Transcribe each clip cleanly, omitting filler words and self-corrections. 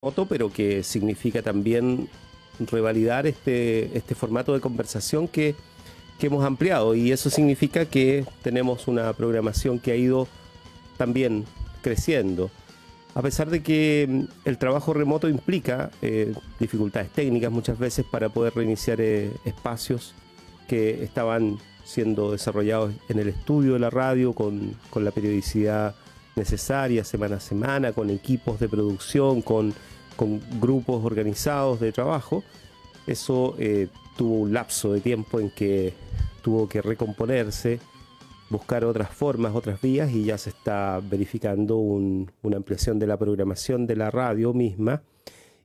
remoto, pero que significa también revalidar este formato de conversación que hemos ampliado. Y eso significa que tenemos una programación que ha ido también creciendo. A pesar de que el trabajo remoto implica dificultades técnicas muchas veces para poder reiniciar espacios que estaban siendo desarrollados en el estudio de la radio con la periodicidad necesaria, semana a semana, con equipos de producción, con grupos organizados de trabajo. Eso tuvo un lapso de tiempo en que tuvo que recomponerse, buscar otras formas, otras vías, y ya se está verificando una ampliación de la programación de la radio misma.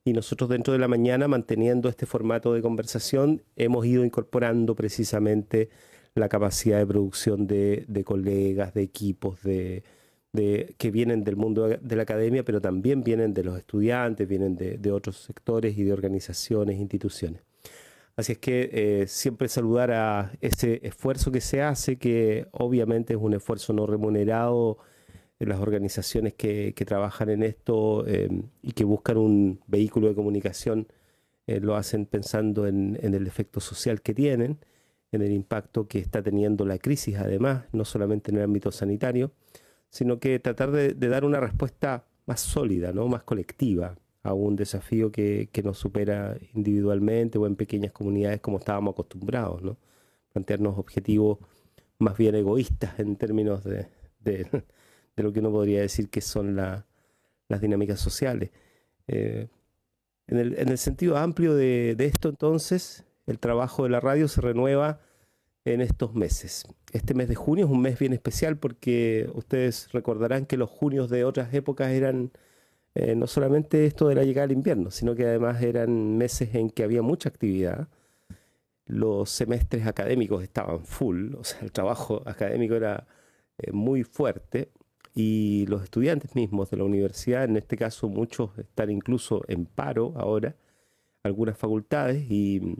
Y nosotros dentro de la mañana, manteniendo este formato de conversación, hemos ido incorporando precisamente la capacidad de producción de colegas, de equipos, que vienen del mundo de la academia, pero también vienen de los estudiantes, vienen de otros sectores y de organizaciones, instituciones. Así es que siempre saludar a ese esfuerzo que se hace, que obviamente es un esfuerzo no remunerado en las organizaciones que trabajan en esto y que buscan un vehículo de comunicación. Lo hacen pensando en el efecto social que tienen, en el impacto que está teniendo la crisis, además, no solamente en el ámbito sanitario, sino que tratar de dar una respuesta más sólida, ¿no? Más colectiva a un desafío que nos supera individualmente o en pequeñas comunidades como estábamos acostumbrados, ¿no? Plantearnos objetivos más bien egoístas en términos de, de lo que uno podría decir que son las dinámicas sociales. Eh, en el sentido amplio de esto, entonces, el trabajo de la radio se renueva en estos meses. Este mes de junio es un mes bien especial porque ustedes recordarán que los junios de otras épocas eran no solamente esto de la llegada del invierno, sino que además eran meses en que había mucha actividad. Los semestres académicos estaban full, o sea, el trabajo académico era muy fuerte, y los estudiantes mismos de la universidad, en este caso muchos están incluso en paro ahora, algunas facultades, y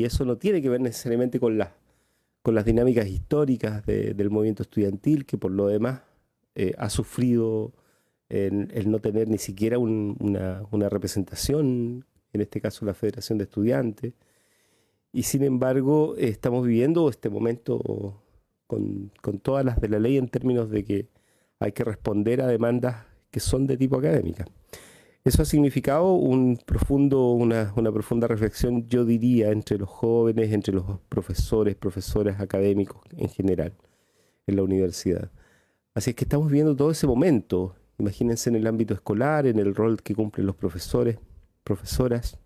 eso no tiene que ver necesariamente con las dinámicas históricas del movimiento estudiantil, que por lo demás ha sufrido el no tener ni siquiera una representación, en este caso la Federación de Estudiantes. Y sin embargo, estamos viviendo este momento con todas las de la ley en términos de que hay que responder a demandas que son de tipo académica. Eso ha significado una profunda reflexión, yo diría, entre los jóvenes, entre los profesores, profesoras académicos en general en la universidad. Así es que estamos viviendo todo ese momento. Imagínense en el ámbito escolar, en el rol que cumplen los profesores, profesoras,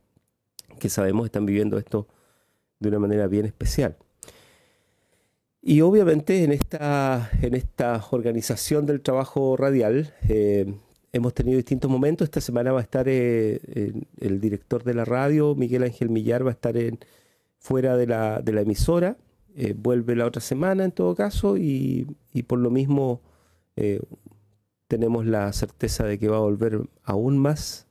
que sabemos están viviendo esto de una manera bien especial. Y obviamente en esta organización del trabajo radial hemos tenido distintos momentos. Esta semana va a estar el director de la radio, Miguel Ángel Millar, va a estar fuera de la emisora. Vuelve la otra semana en todo caso, y por lo mismo eh, tenemos la certeza de que va a volver aún más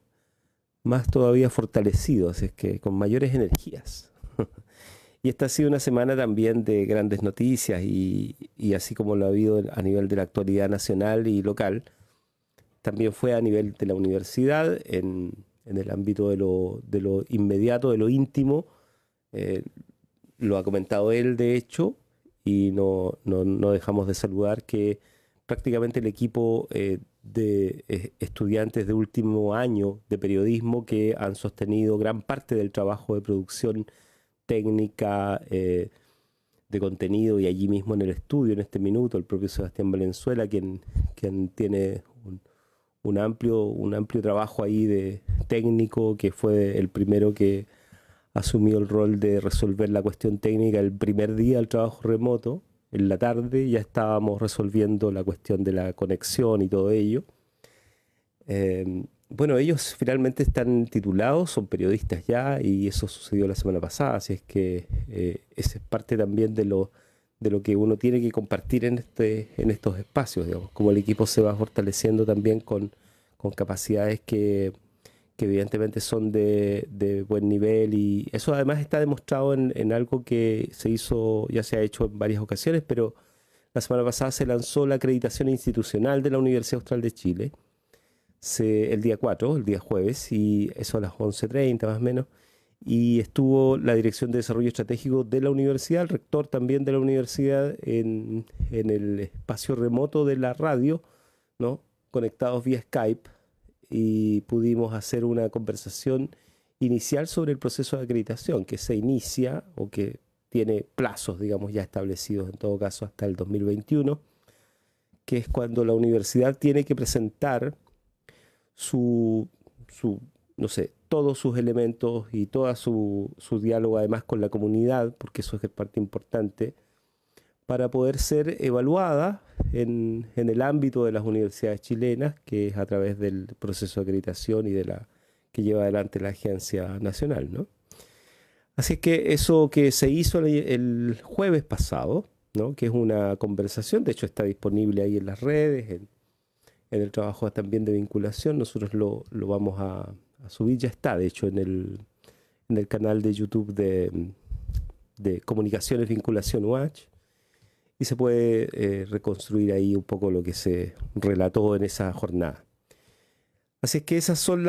todavía fortalecido, así es que con mayores energías. Y esta ha sido una semana también de grandes noticias, y así como lo ha habido a nivel de la actualidad nacional y local, también fue a nivel de la universidad, en el ámbito de lo inmediato, de lo íntimo. eh, lo ha comentado él, de hecho, y no dejamos de saludar que prácticamente el equipo de estudiantes de último año de periodismo que han sostenido gran parte del trabajo de producción técnica, de contenido, y allí mismo en el estudio, en este minuto, el propio Sebastián Valenzuela, quien tiene un amplio trabajo ahí de técnico, que fue el primero que asumió el rol de resolver la cuestión técnica el primer día del trabajo remoto. En la tarde ya estábamos resolviendo la cuestión de la conexión y todo ello. Bueno, ellos finalmente están titulados, son periodistas ya, y eso sucedió la semana pasada, así es que esa es parte también de lo que uno tiene que compartir en estos espacios, digamos, como el equipo se va fortaleciendo también con capacidades que evidentemente son de buen nivel, y eso además está demostrado en algo que ya se ha hecho en varias ocasiones, pero la semana pasada se lanzó la acreditación institucional de la Universidad Austral de Chile. el día 4, el día jueves, y eso a las 11:30 más o menos. Y estuvo la Dirección de Desarrollo Estratégico de la universidad, el rector también de la universidad, en el espacio remoto de la radio, ¿no? Conectados vía Skype, y pudimos hacer una conversación inicial sobre el proceso de acreditación, que se inicia o que tiene plazos, digamos, ya establecidos en todo caso hasta el 2021, que es cuando la universidad tiene que presentar su, no sé, todos sus elementos y todo su diálogo además con la comunidad, porque eso es parte importante, para poder ser evaluada en el ámbito de las universidades chilenas, que es a través del proceso de acreditación y que lleva adelante la Agencia Nacional, ¿no? Así es que eso que se hizo el jueves pasado, ¿no? Que es una conversación, de hecho está disponible ahí en las redes, en el trabajo también de vinculación, nosotros lo vamos a subir, ya está, de hecho, en el canal de YouTube de Comunicaciones Vinculación Watch, y se puede reconstruir ahí un poco lo que se relató en esa jornada. Así es que esas son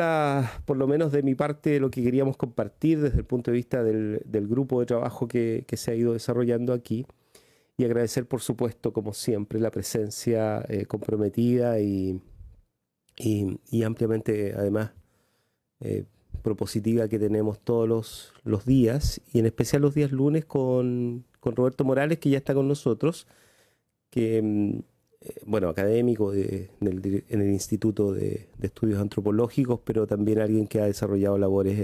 por lo menos de mi parte, lo que queríamos compartir desde el punto de vista del grupo de trabajo que se ha ido desarrollando aquí, y agradecer, por supuesto, como siempre, la presencia comprometida y ampliamente, además, propositiva que tenemos todos los días, y en especial los días lunes con Roberto Morales, que ya está con nosotros, que, bueno, académico en el Instituto de Estudios Antropológicos, pero también alguien que ha desarrollado labores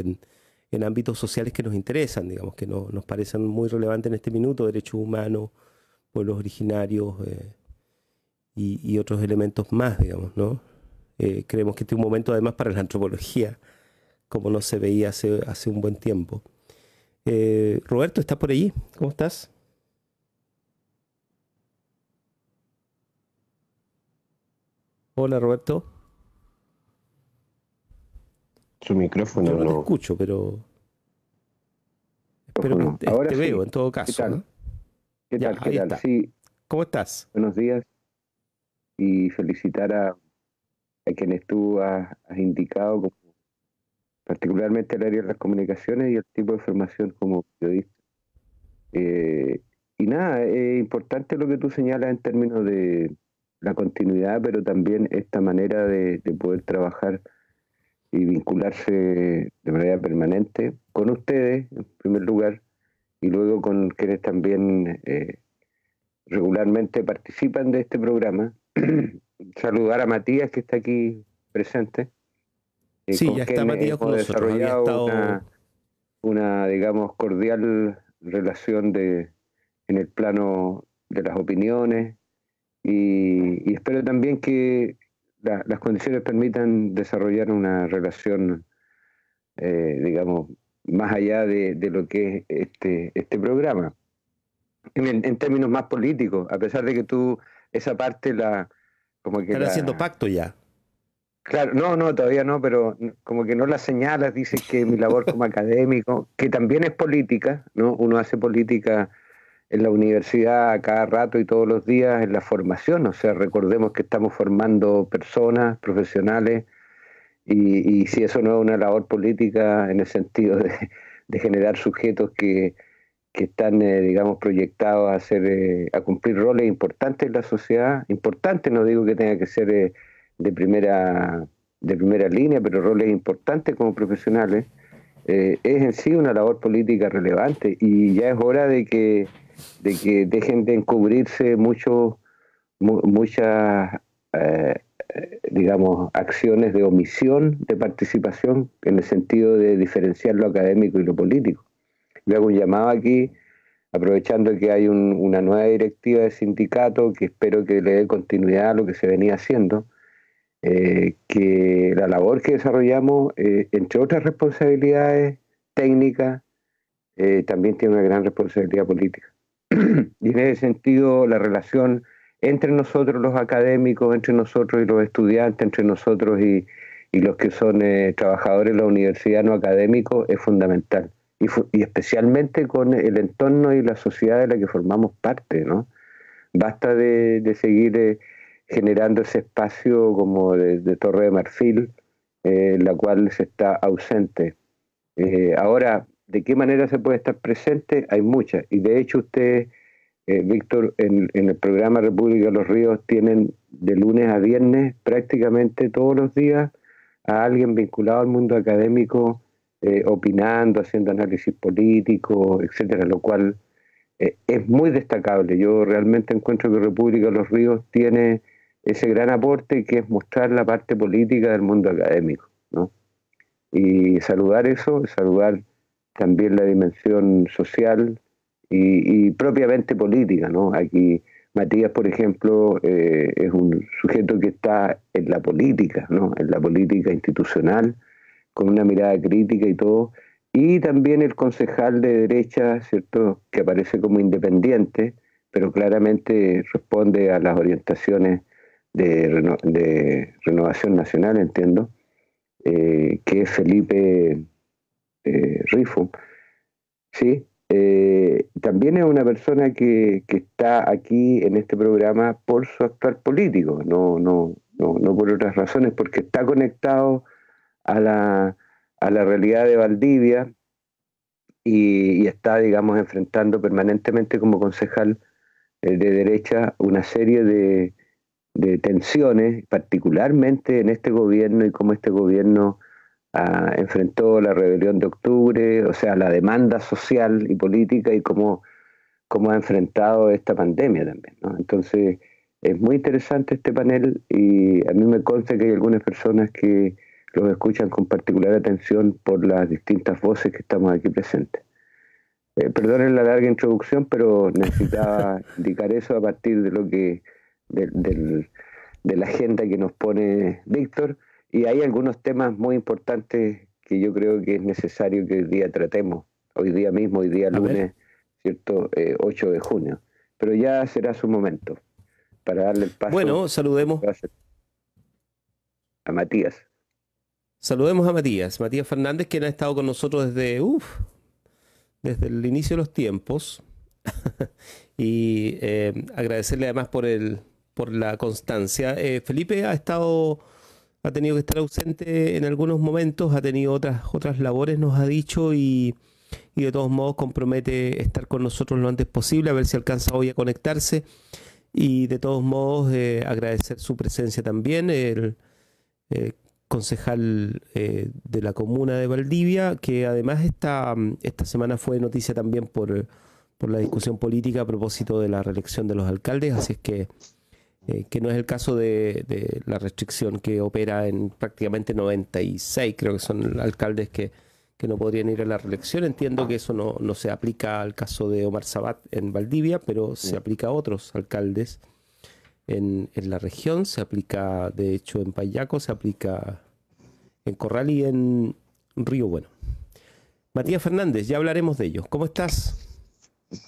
en ámbitos sociales que nos interesan, digamos, que nos parecen muy relevantes en este minuto: derechos humanos, pueblos originarios, y otros elementos más, digamos, ¿no? Creemos que este es un momento además para la antropología, como no se veía hace un buen tiempo. Roberto, ¿estás por allí? ¿Cómo estás? Hola, Roberto. Su Yo micrófono no te no. escucho, pero espero que Ahora te veo sí. en todo ¿Qué caso, tal? ¿eh? ¿Qué Ya, tal? ¿Qué ahí tal? está. Sí, ¿Cómo estás? buenos días y felicitar a quienes tú has indicado, particularmente el área de las comunicaciones y el tipo de formación como periodista. Eh, y nada, es importante lo que tú señalas en términos de la continuidad, pero también esta manera de poder trabajar y vincularse de manera permanente con ustedes, en primer lugar, y luego con quienes también regularmente participan de este programa. Saludar a Matías, que está aquí presente, Sí, con ya está quien Matías con hemos nosotros. Había desarrollado estado. digamos, cordial relación en el plano de las opiniones, y espero también que las condiciones permitan desarrollar una relación, digamos, más allá de lo que es este programa. En términos más políticos, a pesar de que tú esa parte como que Están haciendo la, pacto ya. claro, no, no, todavía no, pero como que no la señalas, dices que mi labor como académico, que también es política, ¿no? Uno hace política en la universidad a cada rato y todos los días en la formación, o sea, recordemos que estamos formando personas, profesionales, y si eso no es una labor política en el sentido de generar sujetos que están, digamos, proyectados a hacer, a cumplir roles importantes en la sociedad, importantes, no digo que tenga que ser de primera, de primera línea, pero roles importantes como profesionales, es en sí una labor política relevante, y ya es hora de que dejen de encubrirse muchas, eh, digamos, acciones de omisión de participación en el sentido de diferenciar lo académico y lo político. Yo hago un llamado aquí, aprovechando que hay una nueva directiva de sindicato que espero que le dé continuidad a lo que se venía haciendo, que la labor que desarrollamos, entre otras responsabilidades técnicas, también tiene una gran responsabilidad política. Y en ese sentido, la relación entre nosotros los académicos, entre nosotros y los estudiantes, entre nosotros y los que son trabajadores de la universidad no académicos, es fundamental. Y especialmente con el entorno y la sociedad de la que formamos parte, ¿no? Basta de seguir generando ese espacio como de Torre de Marfil, la cual se está ausente. Ahora, ¿de qué manera se puede estar presente? Hay muchas. Y de hecho ustedes, Víctor, en el programa República de los Ríos tienen de lunes a viernes prácticamente todos los días a alguien vinculado al mundo académico, opinando, haciendo análisis político, etcétera, lo cual es muy destacable. Yo realmente encuentro que República de los Ríos tiene ese gran aporte que es mostrar la parte política del mundo académico, ¿no? Y saludar eso, saludar también la dimensión social y propiamente política, ¿no? Aquí Matías, por ejemplo, es un sujeto que está en la política, ¿no? En la política institucional, con una mirada crítica y todo, y también el concejal de derecha, ¿cierto?, que aparece como independiente, pero claramente responde a las orientaciones de Renovación Nacional, entiendo, que es Felipe Rifo, ¿sí? También es una persona que está aquí en este programa por su actuar político, no por otras razones, porque está conectado a la realidad de Valdivia y está, digamos, enfrentando permanentemente como concejal de derecha una serie de tensiones, particularmente en este gobierno y cómo este gobierno enfrentó la rebelión de octubre, o sea, la demanda social y política y cómo ha enfrentado esta pandemia también, ¿no? Entonces, es muy interesante este panel y a mí me consta que hay algunas personas que los escuchan con particular atención por las distintas voces que estamos aquí presentes. Perdonen la larga introducción, pero necesitaba indicar eso a partir de lo que de la agenda que nos pone Víctor, y hay algunos temas muy importantes que yo creo que es necesario que hoy día tratemos, hoy día mismo, hoy día lunes, ¿cierto? 8 de junio, pero ya será su momento para darle el paso. Bueno, saludemos a Matías. Saludemos a Matías Fernández, quien ha estado con nosotros desde el inicio de los tiempos. Y agradecerle además por la constancia. Felipe ha tenido que estar ausente en algunos momentos, ha tenido otras labores, nos ha dicho, y de todos modos compromete estar con nosotros lo antes posible, a ver si alcanza hoy a conectarse. Y de todos modos agradecer su presencia también, el concejal de la comuna de Valdivia, que además esta semana fue noticia también por la discusión política a propósito de la reelección de los alcaldes, así es que no es el caso de la restricción que opera en prácticamente 96, creo que son alcaldes que no podrían ir a la reelección. Entiendo que eso no se aplica al caso de Omar Sabat en Valdivia, pero se aplica a otros alcaldes en la región, se aplica de hecho en Payaco, se aplica en Corral y en Río Bueno. Matías Fernández, ya hablaremos de ello. ¿Cómo estás?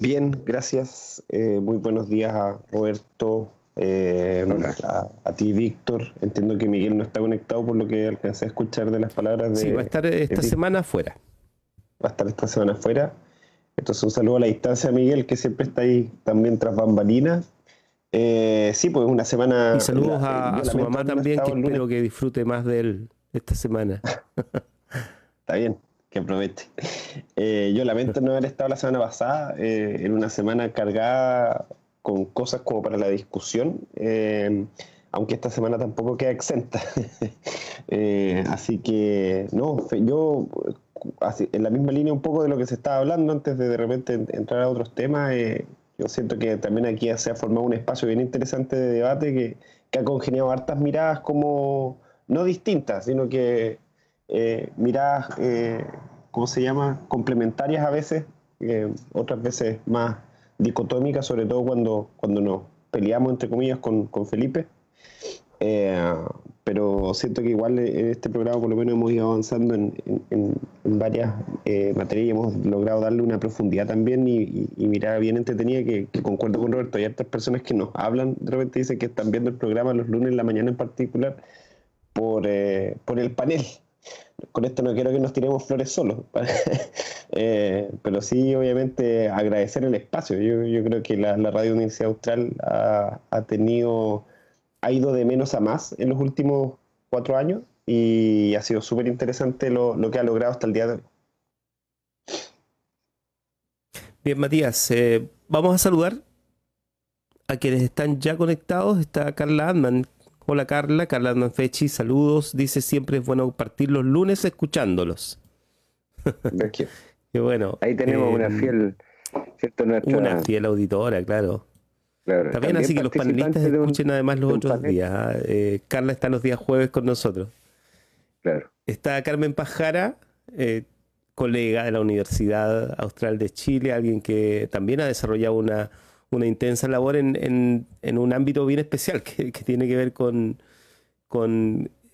Bien, gracias. Muy buenos días a Roberto, a ti, Víctor. Entiendo que Miguel no está conectado por lo que alcancé a escuchar de las palabras de... Sí, va a estar esta semana fuera. Va a estar esta semana fuera. Entonces un saludo a la distancia a Miguel, que siempre está ahí también tras bambalinas. Sí, pues una semana... Y saludos a su mamá también, que espero que disfrute más de él esta semana. Está bien, que aproveche. Yo lamento no haber estado la semana pasada, en una semana cargada con cosas como para la discusión, aunque esta semana tampoco queda exenta. Así que, no, yo, en la misma línea un poco de lo que se estaba hablando antes de repente entrar a otros temas, yo siento que también aquí se ha formado un espacio bien interesante de debate que ha congeniado hartas miradas como, no distintas, sino que miradas, ¿cómo se llama?, complementarias a veces, otras veces más dicotómicas, sobre todo cuando nos peleamos, entre comillas, con Felipe. Pero siento que igual en este programa por lo menos hemos ido avanzando en varias materias y hemos logrado darle una profundidad también y mirada bien entretenida que concuerdo con Roberto. Hay otras personas que nos hablan, de repente dicen que están viendo el programa los lunes en la mañana en particular por el panel. Con esto no quiero que nos tiremos flores solos, pero sí, obviamente, agradecer el espacio. Yo creo que la Radio Universidad Austral ha ha ido de menos a más en los últimos 4 años y ha sido súper interesante lo que ha logrado hasta el día de hoy. Bien, Matías, vamos a saludar a quienes están ya conectados. Está Carla Andman. Hola Carla, Carla Andman Fechi, saludos. Dice, siempre es bueno partir los lunes escuchándolos. Qué bueno. Ahí tenemos una fiel, ¿cierto? Una fiel auditora, claro. Claro, También así que los panelistas escuchen además los otros días. Carla está los días jueves con nosotros. Claro. Está Carmen Pajara, colega de la Universidad Austral de Chile, alguien que también ha desarrollado una intensa labor en un ámbito bien especial que tiene que ver con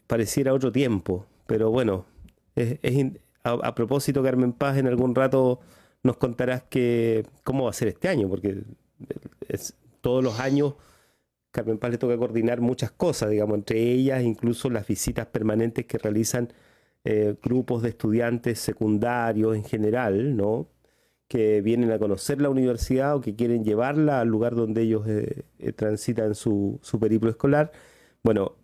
pareciera otro tiempo. Pero bueno, a propósito, Carmen Paz, en algún rato nos contarás cómo va a ser este año, porque todos los años Carmen Paz le toca coordinar muchas cosas, digamos, entre ellas incluso las visitas permanentes que realizan grupos de estudiantes secundarios en general, ¿no? Que vienen a conocer la universidad o que quieren llevarla al lugar donde ellos transitan su periplo escolar. Bueno,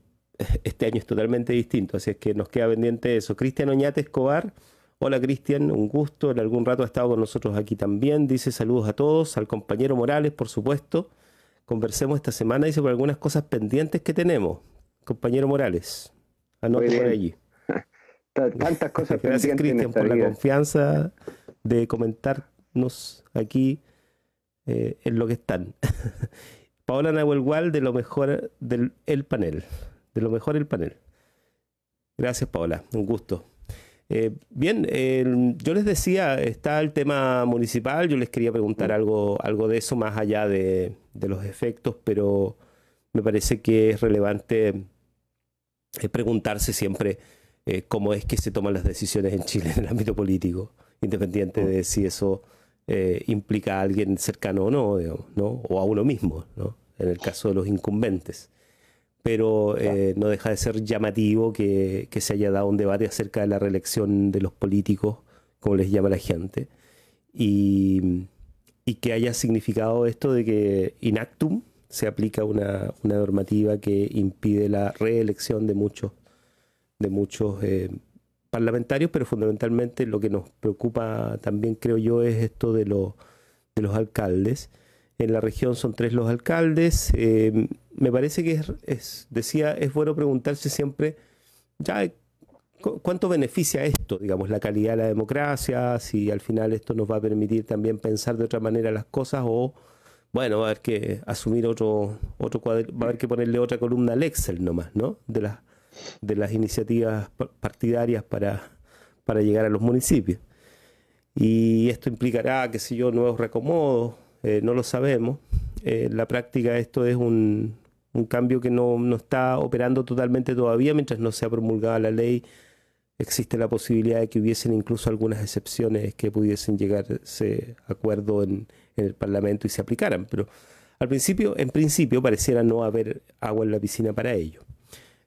este año es totalmente distinto, así es que nos queda pendiente eso. Cristian Oñate Escobar, hola Cristian, un gusto, en algún rato ha estado con nosotros aquí también, dice saludos a todos, al compañero Morales, por supuesto. Conversemos esta semana, dice, por algunas cosas pendientes que tenemos. Compañero Morales, anote por allí. Tantas cosas Gracias, Cristian, por la confianza de comentarnos aquí en lo que están. Paola Nahuelgual, de lo mejor el panel. De lo mejor el panel. Gracias, Paola, un gusto. Bien, yo les decía, está el tema municipal, yo les quería preguntar algo de eso más allá de los efectos, pero me parece que es relevante preguntarse siempre cómo es que se toman las decisiones en Chile en el ámbito político, independiente de si eso implica a alguien cercano o no, digamos, ¿no? O a uno mismo, ¿no? En el caso de los incumbentes. Pero no deja de ser llamativo que se haya dado un debate acerca de la reelección de los políticos, como les llama la gente, y que haya significado esto de que in actum se aplica una normativa que impide la reelección de muchos parlamentarios, pero fundamentalmente lo que nos preocupa también, creo yo, es esto de los alcaldes. En la región son 3 los alcaldes. Me parece que es bueno preguntarse siempre, ya, ¿cuánto beneficia esto, digamos, la calidad de la democracia? Si al final esto nos va a permitir también pensar de otra manera las cosas, o, bueno, va a haber que asumir otro cuadro, va a haber que ponerle otra columna al Excel nomás, ¿no? De las iniciativas partidarias para llegar a los municipios. Y esto implicará, qué sé yo, nuevos reacomodos. No lo sabemos. En la práctica esto es un cambio que no está operando totalmente todavía. Mientras no sea promulgada la ley, existe la posibilidad de que hubiesen incluso algunas excepciones que pudiesen llegarse a acuerdo en el Parlamento y se aplicaran. Pero en principio pareciera no haber agua en la piscina para ello.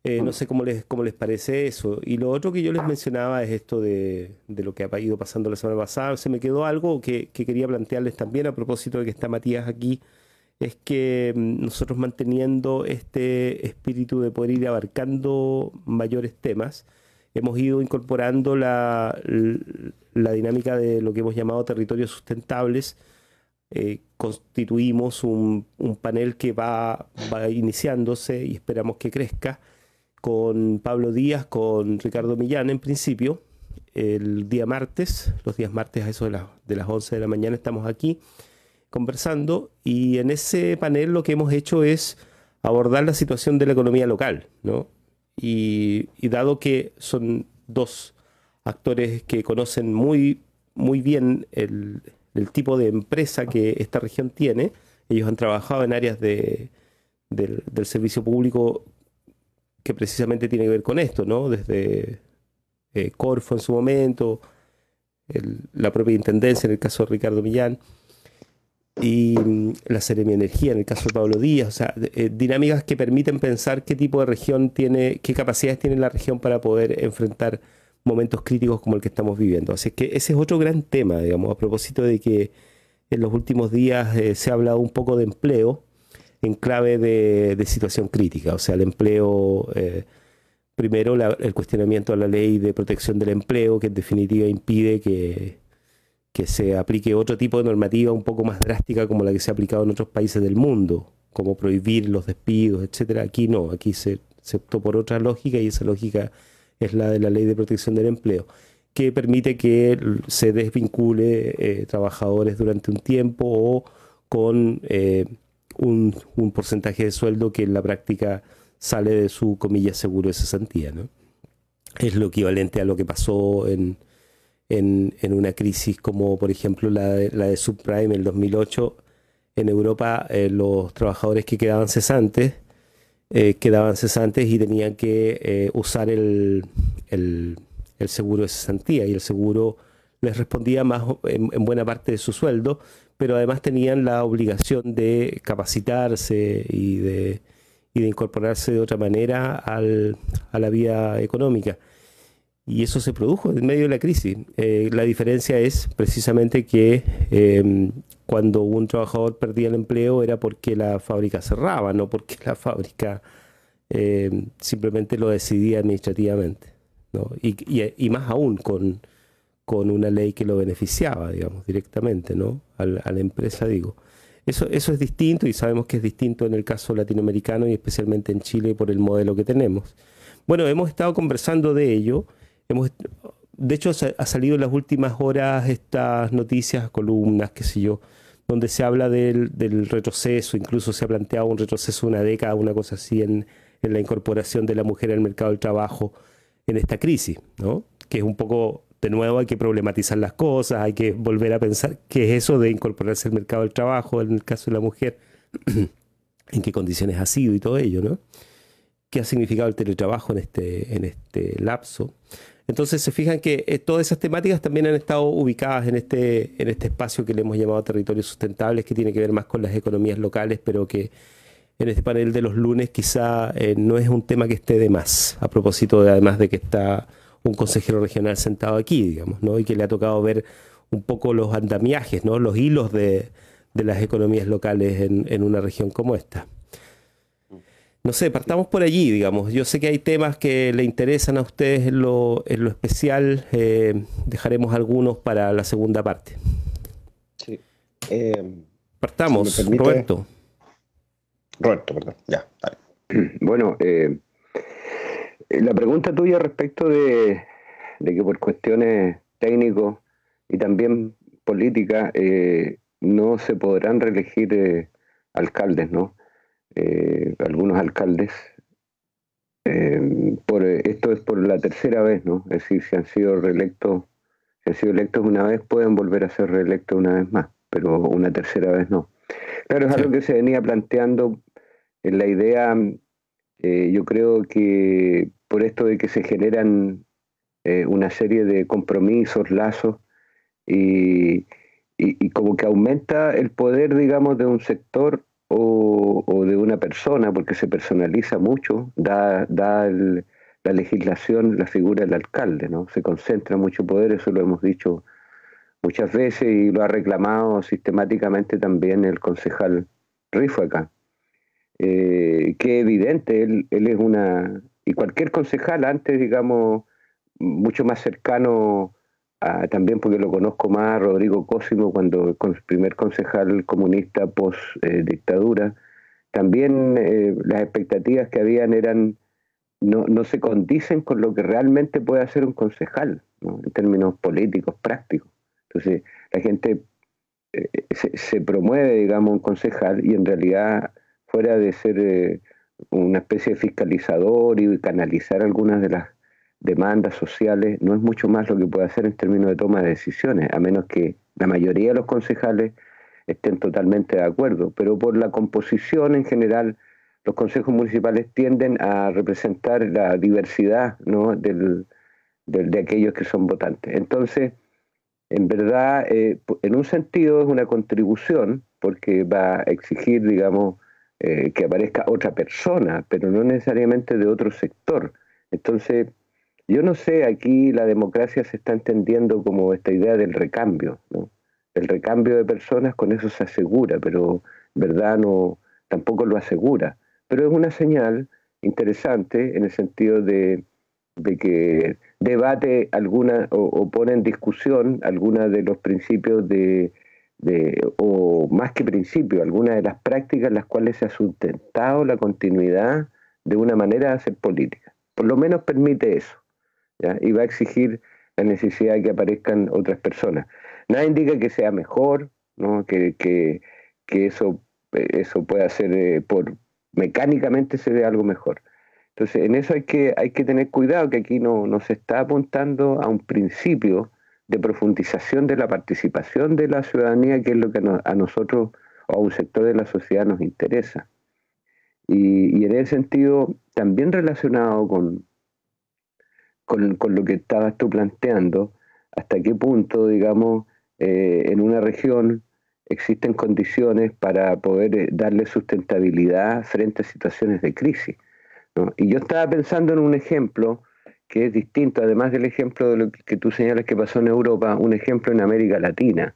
No sé cómo les parece eso. Y lo otro que yo les mencionaba es esto de lo que ha ido pasando la semana pasada. Se me quedó algo que quería plantearles también a propósito de que está Matías aquí. Es que nosotros, manteniendo este espíritu de poder ir abarcando mayores temas, hemos ido incorporando la dinámica de lo que hemos llamado territorios sustentables. Constituimos un panel que va iniciándose y esperamos que crezca, con Pablo Díaz, con Ricardo Millán en principio, el día martes, los días martes a eso de las 11 de la mañana estamos aquí conversando, y en ese panel lo que hemos hecho es abordar la situación de la economía local, ¿no? Y dado que son 2 actores que conocen muy, muy bien el tipo de empresa que esta región tiene, ellos han trabajado en áreas del servicio público que precisamente tiene que ver con esto, ¿no? Desde Corfo en su momento, la propia Intendencia en el caso de Ricardo Millán, y la Seremi Energía en el caso de Pablo Díaz. O sea, dinámicas que permiten pensar qué tipo de región tiene, qué capacidades tiene la región para poder enfrentar momentos críticos como el que estamos viviendo. Así que ese es otro gran tema, digamos, a propósito de que en los últimos días se ha hablado un poco de empleo. en clave de situación crítica. O sea, el empleo, primero el cuestionamiento a la ley de protección del empleo, que en definitiva impide que se aplique otro tipo de normativa un poco más drástica como la que se ha aplicado en otros países del mundo, como prohibir los despidos, etcétera. Aquí no, aquí se optó por otra lógica, y esa lógica es la de la ley de protección del empleo, que permite que se desvincule trabajadores durante un tiempo o con un porcentaje de sueldo que en la práctica sale de su, comillas, seguro de cesantía, ¿no? Es lo equivalente a lo que pasó en una crisis como, por ejemplo, la de subprime en el 2008. En Europa, los trabajadores que quedaban cesantes y tenían que usar el seguro de cesantía, y el seguro les respondía más en buena parte de su sueldo, pero además tenían la obligación de capacitarse y de incorporarse de otra manera a la vida económica. Y eso se produjo en medio de la crisis. La diferencia es precisamente que cuando un trabajador perdía el empleo era porque la fábrica cerraba, no porque la fábrica simplemente lo decidía administrativamente, ¿no? Y más aún con una ley que lo beneficiaba, digamos, directamente, ¿no? A la empresa, digo. Eso es distinto, y sabemos que es distinto en el caso latinoamericano y especialmente en Chile por el modelo que tenemos. Bueno, hemos estado conversando de ello. De hecho, ha salido en las últimas horas estas noticias, columnas, qué sé yo, donde se habla del retroceso. Incluso se ha planteado un retroceso de una década, una cosa así, en la incorporación de la mujer al mercado del trabajo en esta crisis, ¿no? Que es un poco, de nuevo, hay que problematizar las cosas, hay que volver a pensar qué es eso de incorporarse al mercado del trabajo, en el caso de la mujer, en qué condiciones ha sido y todo ello, ¿no? ¿Qué ha significado el teletrabajo en este lapso? Entonces se fijan que todas esas temáticas también han estado ubicadas en este espacio que le hemos llamado territorios sustentables, que tiene que ver más con las economías locales, pero que en este panel de los lunes quizá no es un tema que esté de más, a propósito además de que está un consejero regional sentado aquí, digamos, ¿no? Y que le ha tocado ver un poco los andamiajes, ¿no? Los hilos de las economías locales en una región como esta. No sé, partamos por allí, digamos. Yo sé que hay temas que le interesan a ustedes en lo especial. Dejaremos algunos para la segunda parte. Sí. Partamos, si me permite... Roberto. Roberto, perdón. Ya, dale. Bueno, la pregunta tuya respecto de que por cuestiones técnicos y también políticas no se podrán reelegir alcaldes, ¿no? Algunos alcaldes. Esto es por la tercera vez, ¿no? Es decir, si han sido electos una vez, pueden volver a ser reelectos una vez más, pero una tercera vez no. Claro, es algo que se venía planteando en la idea, yo creo que por esto de que se generan una serie de compromisos, lazos, y como que aumenta el poder, digamos, de un sector o de una persona, porque se personaliza mucho, da la legislación, la figura del alcalde, ¿no? Se concentra mucho poder, eso lo hemos dicho muchas veces y lo ha reclamado sistemáticamente también el concejal Rifo acá. Que evidente, él es y cualquier concejal antes, digamos, mucho más cercano también porque lo conozco más, Rodrigo Cosimo, cuando el primer concejal comunista post dictadura, también las expectativas que habían no se condicen con lo que realmente puede hacer un concejal, ¿no? En términos políticos, prácticos. Entonces, la gente se promueve, digamos, un concejal y en realidad, fuera de ser una especie de fiscalizador y canalizar algunas de las demandas sociales, no es mucho más lo que puede hacer en términos de toma de decisiones, a menos que la mayoría de los concejales estén totalmente de acuerdo. Pero por la composición en general, los consejos municipales tienden a representar la diversidad, ¿no? de aquellos que son votantes. Entonces, en verdad, en un sentido es una contribución, porque va a exigir, digamos, que aparezca otra persona, pero no necesariamente de otro sector. Entonces, yo no sé, aquí la democracia se está entendiendo como esta idea del recambio, ¿no? El recambio de personas, con eso se asegura, pero en verdad no, tampoco lo asegura, pero es una señal interesante en el sentido de que debate alguna o pone en discusión algunos de los principios o más que principios, algunas de las prácticas en las cuales se ha sustentado la continuidad de una manera de hacer política. Por lo menos permite eso, ¿ya? Y va a exigir la necesidad de que aparezcan otras personas. Nada indica que sea mejor, ¿no? Que eso pueda ser mecánicamente se ve algo mejor. Entonces, en eso hay que tener cuidado, que aquí no se está apuntando a un principio de profundización de la participación de la ciudadanía, que es lo que a nosotros o a un sector de la sociedad nos interesa. Y en ese sentido, también relacionado con lo que estabas tú planteando, hasta qué punto, digamos, en una región existen condiciones para poder darle sustentabilidad frente a situaciones de crisis, ¿no? Y yo estaba pensando en un ejemplo que es distinto, además del ejemplo de lo que tú señalas que pasó en Europa, un ejemplo en América Latina,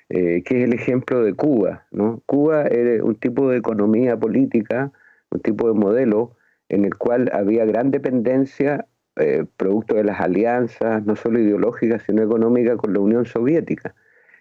que es el ejemplo de Cuba, ¿no? Cuba era un tipo de economía política, un tipo de modelo en el cual había gran dependencia, producto de las alianzas, no solo ideológicas, sino económicas, con la Unión Soviética.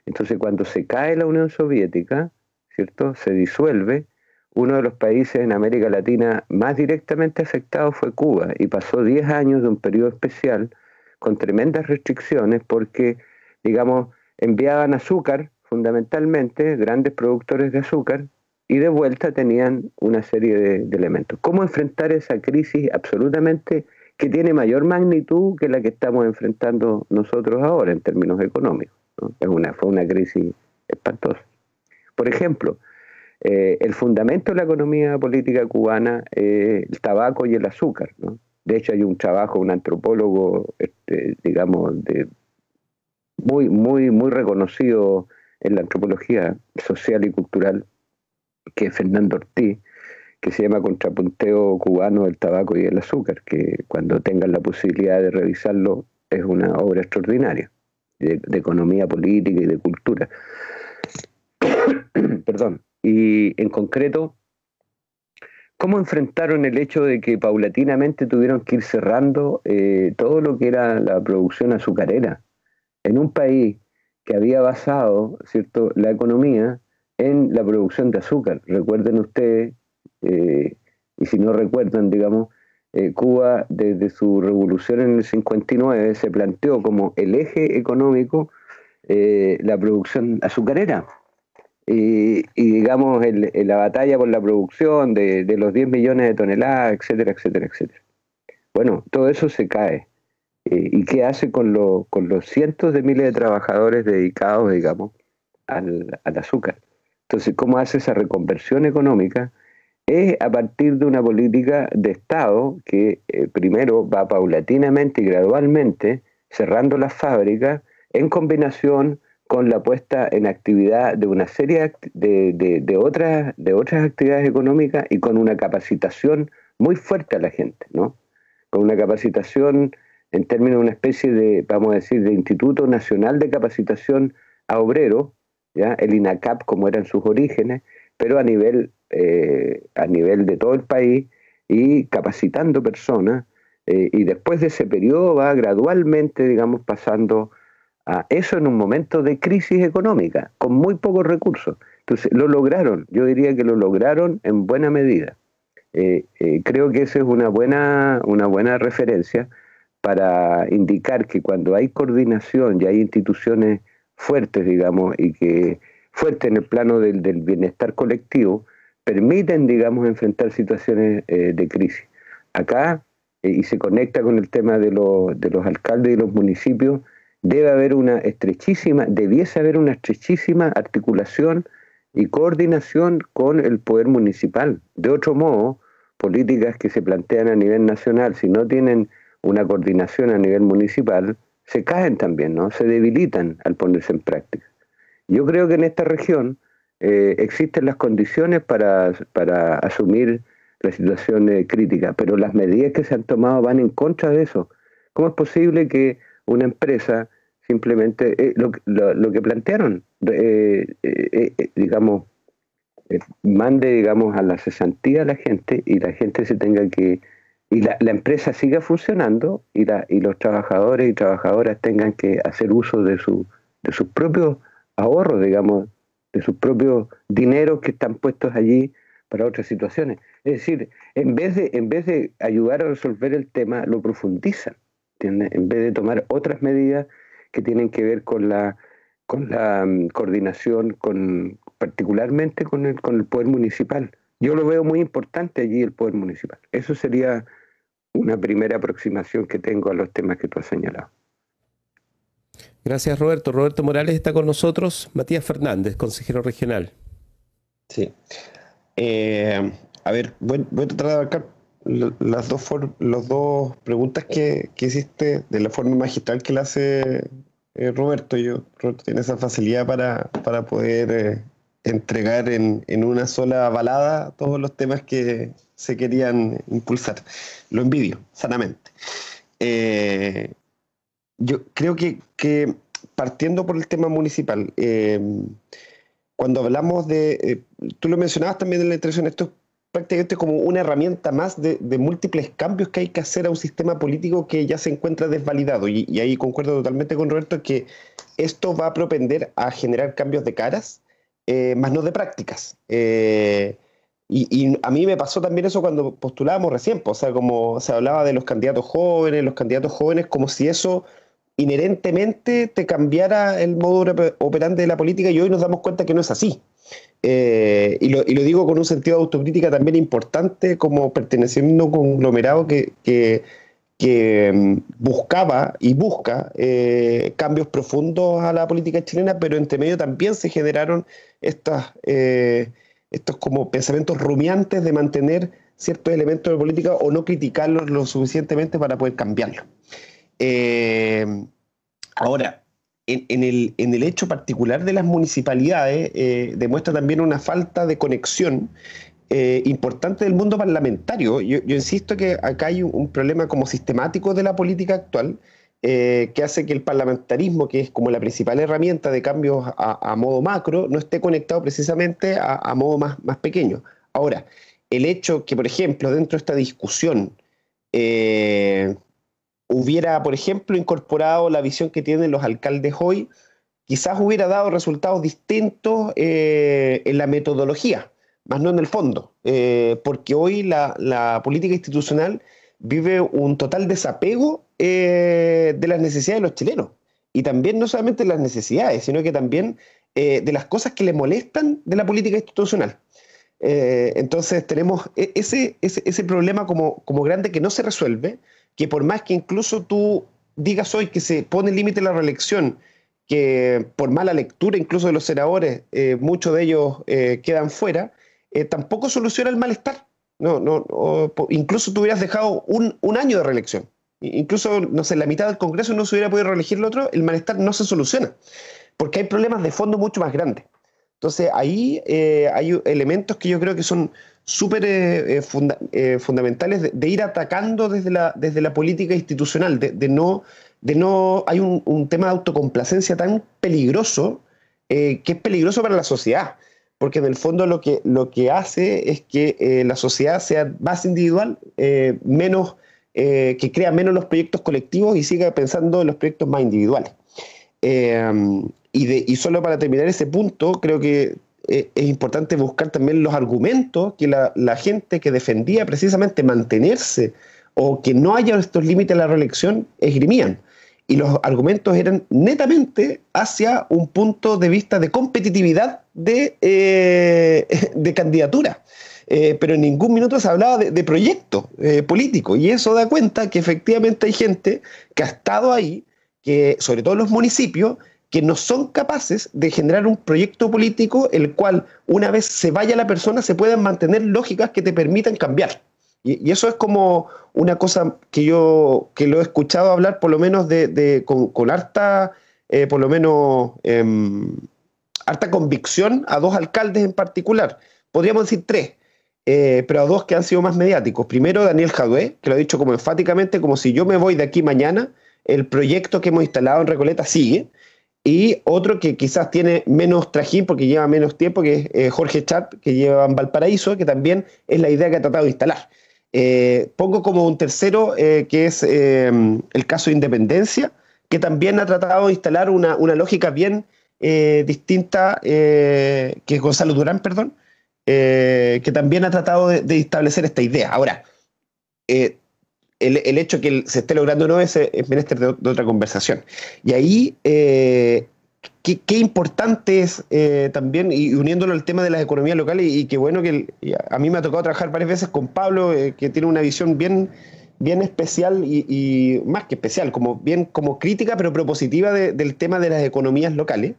Entonces, cuando se cae la Unión Soviética, ¿cierto?, se disuelve, uno de los países en América Latina más directamente afectados fue Cuba, y pasó 10 años de un periodo especial con tremendas restricciones porque, digamos, enviaban azúcar, fundamentalmente, grandes productores de azúcar, y de vuelta tenían una serie de elementos. ¿Cómo enfrentar esa crisis absolutamente que tiene mayor magnitud que la que estamos enfrentando nosotros ahora en términos económicos, ¿no? Fue una crisis espantosa. Por ejemplo, el fundamento de la economía política cubana es el tabaco y el azúcar, ¿no? De hecho, hay un trabajo, un antropólogo, digamos, muy reconocido en la antropología social y cultural, que es Fernando Ortiz, que se llama Contrapunteo cubano del tabaco y el azúcar, que cuando tengan la posibilidad de revisarlo es una obra extraordinaria de economía política y de cultura. Perdón. Y en concreto, ¿cómo enfrentaron el hecho de que paulatinamente tuvieron que ir cerrando todo lo que era la producción azucarera en un país que había basado, ¿cierto?, la economía en la producción de azúcar? Recuerden ustedes, y si no recuerdan, digamos, Cuba desde su revolución en el 59 se planteó como el eje económico la producción azucarera. Y digamos, la batalla por la producción de los 10 millones de toneladas, etcétera, etcétera, etcétera. Bueno, todo eso se cae. ¿Y qué hace con los cientos de miles de trabajadores dedicados, digamos, al azúcar? Entonces, ¿cómo hace esa reconversión económica? Es a partir de una política de Estado que primero va paulatinamente y gradualmente cerrando las fábricas en combinación con la puesta en actividad de una serie de otras actividades económicas y con una capacitación muy fuerte a la gente, ¿no? Con una capacitación en términos de una especie de, vamos a decir, de Instituto Nacional de Capacitación a Obreros, ¿ya? El INACAP, como eran sus orígenes, pero a nivel de todo el país, y capacitando personas, y después de ese periodo va gradualmente, digamos, pasando a eso en un momento de crisis económica, con muy pocos recursos. Entonces, lo lograron, yo diría que lo lograron en buena medida. Creo que esa es una buena referencia para indicar que cuando hay coordinación y hay instituciones fuertes, digamos, y que fuertes en el plano del bienestar colectivo, permiten, digamos, enfrentar situaciones de crisis. Acá, y se conecta con el tema de los alcaldes y los municipios, debiese haber una estrechísima articulación y coordinación con el poder municipal. De otro modo, políticas que se plantean a nivel nacional, si no tienen una coordinación a nivel municipal, se caen también, ¿no? Se debilitan al ponerse en práctica. Yo creo que en esta región existen las condiciones para asumir la situación crítica, pero las medidas que se han tomado van en contra de eso. ¿Cómo es posible que una empresa simplemente, lo que plantearon, digamos, mande, digamos, a la cesantía a la gente y la gente se tenga que, y la empresa siga funcionando y los trabajadores y trabajadoras tengan que hacer uso de sus propios ahorros, digamos, de sus propios dineros que están puestos allí para otras situaciones. Es decir, en vez de ayudar a resolver el tema, lo profundizan, ¿entiendes? En vez de tomar otras medidas que tienen que ver con la coordinación, particularmente con el poder municipal. Yo lo veo muy importante allí, el poder municipal. Eso sería una primera aproximación que tengo a los temas que tú has señalado. Gracias, Roberto. Roberto Morales está con nosotros. Matías Fernández, consejero regional. Sí. A ver, voy a tratar de abarcar las dos preguntas que hiciste de la forma magistral que la hace Roberto. Roberto tiene esa facilidad para poder entregar en una sola balada todos los temas que se querían impulsar. Lo envidio, sanamente. Yo creo que partiendo por el tema municipal, cuando hablamos tú lo mencionabas también en la introducción, esto es prácticamente como una herramienta más de múltiples cambios que hay que hacer a un sistema político que ya se encuentra desvalidado. Y ahí concuerdo totalmente con Roberto que esto va a propender a generar cambios de caras, más no de prácticas. Y a mí me pasó también eso cuando postulábamos recién, o sea, como se hablaba de los candidatos jóvenes, como si eso inherentemente te cambiara el modo operante de la política, y hoy nos damos cuenta que no es así. Y lo digo con un sentido de autocrítica también importante, como perteneciendo a un conglomerado que buscaba y busca cambios profundos a la política chilena, pero entre medio también se generaron estos como pensamientos rumiantes de mantener ciertos elementos de política o no criticarlos lo suficientemente para poder cambiarlos. Ahora, en el hecho particular de las municipalidades, demuestra también una falta de conexión importante del mundo parlamentario. Yo insisto que acá hay un problema como sistemático de la política actual, que hace que el parlamentarismo, que es como la principal herramienta de cambios a modo macro, no esté conectado precisamente a modo más pequeño. Ahora, el hecho que, por ejemplo, dentro de esta discusión hubiera, por ejemplo, incorporado la visión que tienen los alcaldes hoy, quizás hubiera dado resultados distintos en la metodología, más no en el fondo, porque hoy la política institucional vive un total desapego de las necesidades de los chilenos, y también no solamente de las necesidades, sino que también de las cosas que les molestan de la política institucional. Entonces tenemos ese problema como grande que no se resuelve, que por más que incluso tú digas hoy que se pone límite a la reelección, que por mala lectura incluso de los senadores, muchos de ellos quedan fuera, tampoco soluciona el malestar. Incluso tú hubieras dejado un año de reelección. Incluso, no sé, la mitad del Congreso no se hubiera podido reelegir el otro, el malestar no se soluciona, porque hay problemas de fondo mucho más grandes. Entonces ahí hay elementos que yo creo que son súper fundamentales de ir atacando desde la política institucional, hay un tema de autocomplacencia tan peligroso, que es peligroso para la sociedad, porque en el fondo lo que hace es que la sociedad sea más individual, que crea menos los proyectos colectivos y siga pensando en los proyectos más individuales. Y solo para terminar ese punto, creo que es importante buscar también los argumentos que la gente que defendía precisamente mantenerse o que no haya estos límites a la reelección esgrimían. Y los argumentos eran netamente hacia un punto de vista de competitividad de candidatura. Pero en ningún minuto se hablaba de proyecto político. Y eso da cuenta que efectivamente hay gente que ha estado ahí, que sobre todo en los municipios, que no son capaces de generar un proyecto político el cual, una vez se vaya la persona, se puedan mantener lógicas que te permitan cambiar. Y eso es como una cosa que lo he escuchado hablar por lo menos con harta, por lo menos, harta convicción a dos alcaldes en particular. Podríamos decir tres, pero a dos que han sido más mediáticos. Primero, Daniel Jadue, que lo ha dicho como enfáticamente, como si yo me voy de aquí mañana, el proyecto que hemos instalado en Recoleta sigue. Y otro que quizás tiene menos trajín porque lleva menos tiempo, que es Jorge Chart, que lleva en Valparaíso, que también es la idea que ha tratado de instalar. Pongo como un tercero, que es el caso de Independencia, que también ha tratado de instalar una lógica bien distinta, que es Gonzalo Durán, perdón, que también ha tratado de establecer esta idea. Ahora, el hecho que se esté logrando o no es menester de otra conversación. Y ahí, qué importante es también, y uniéndolo al tema de las economías locales, y qué bueno que a mí me ha tocado trabajar varias veces con Pablo, que tiene una visión bien especial y más que especial, como crítica, pero propositiva del tema de las economías locales.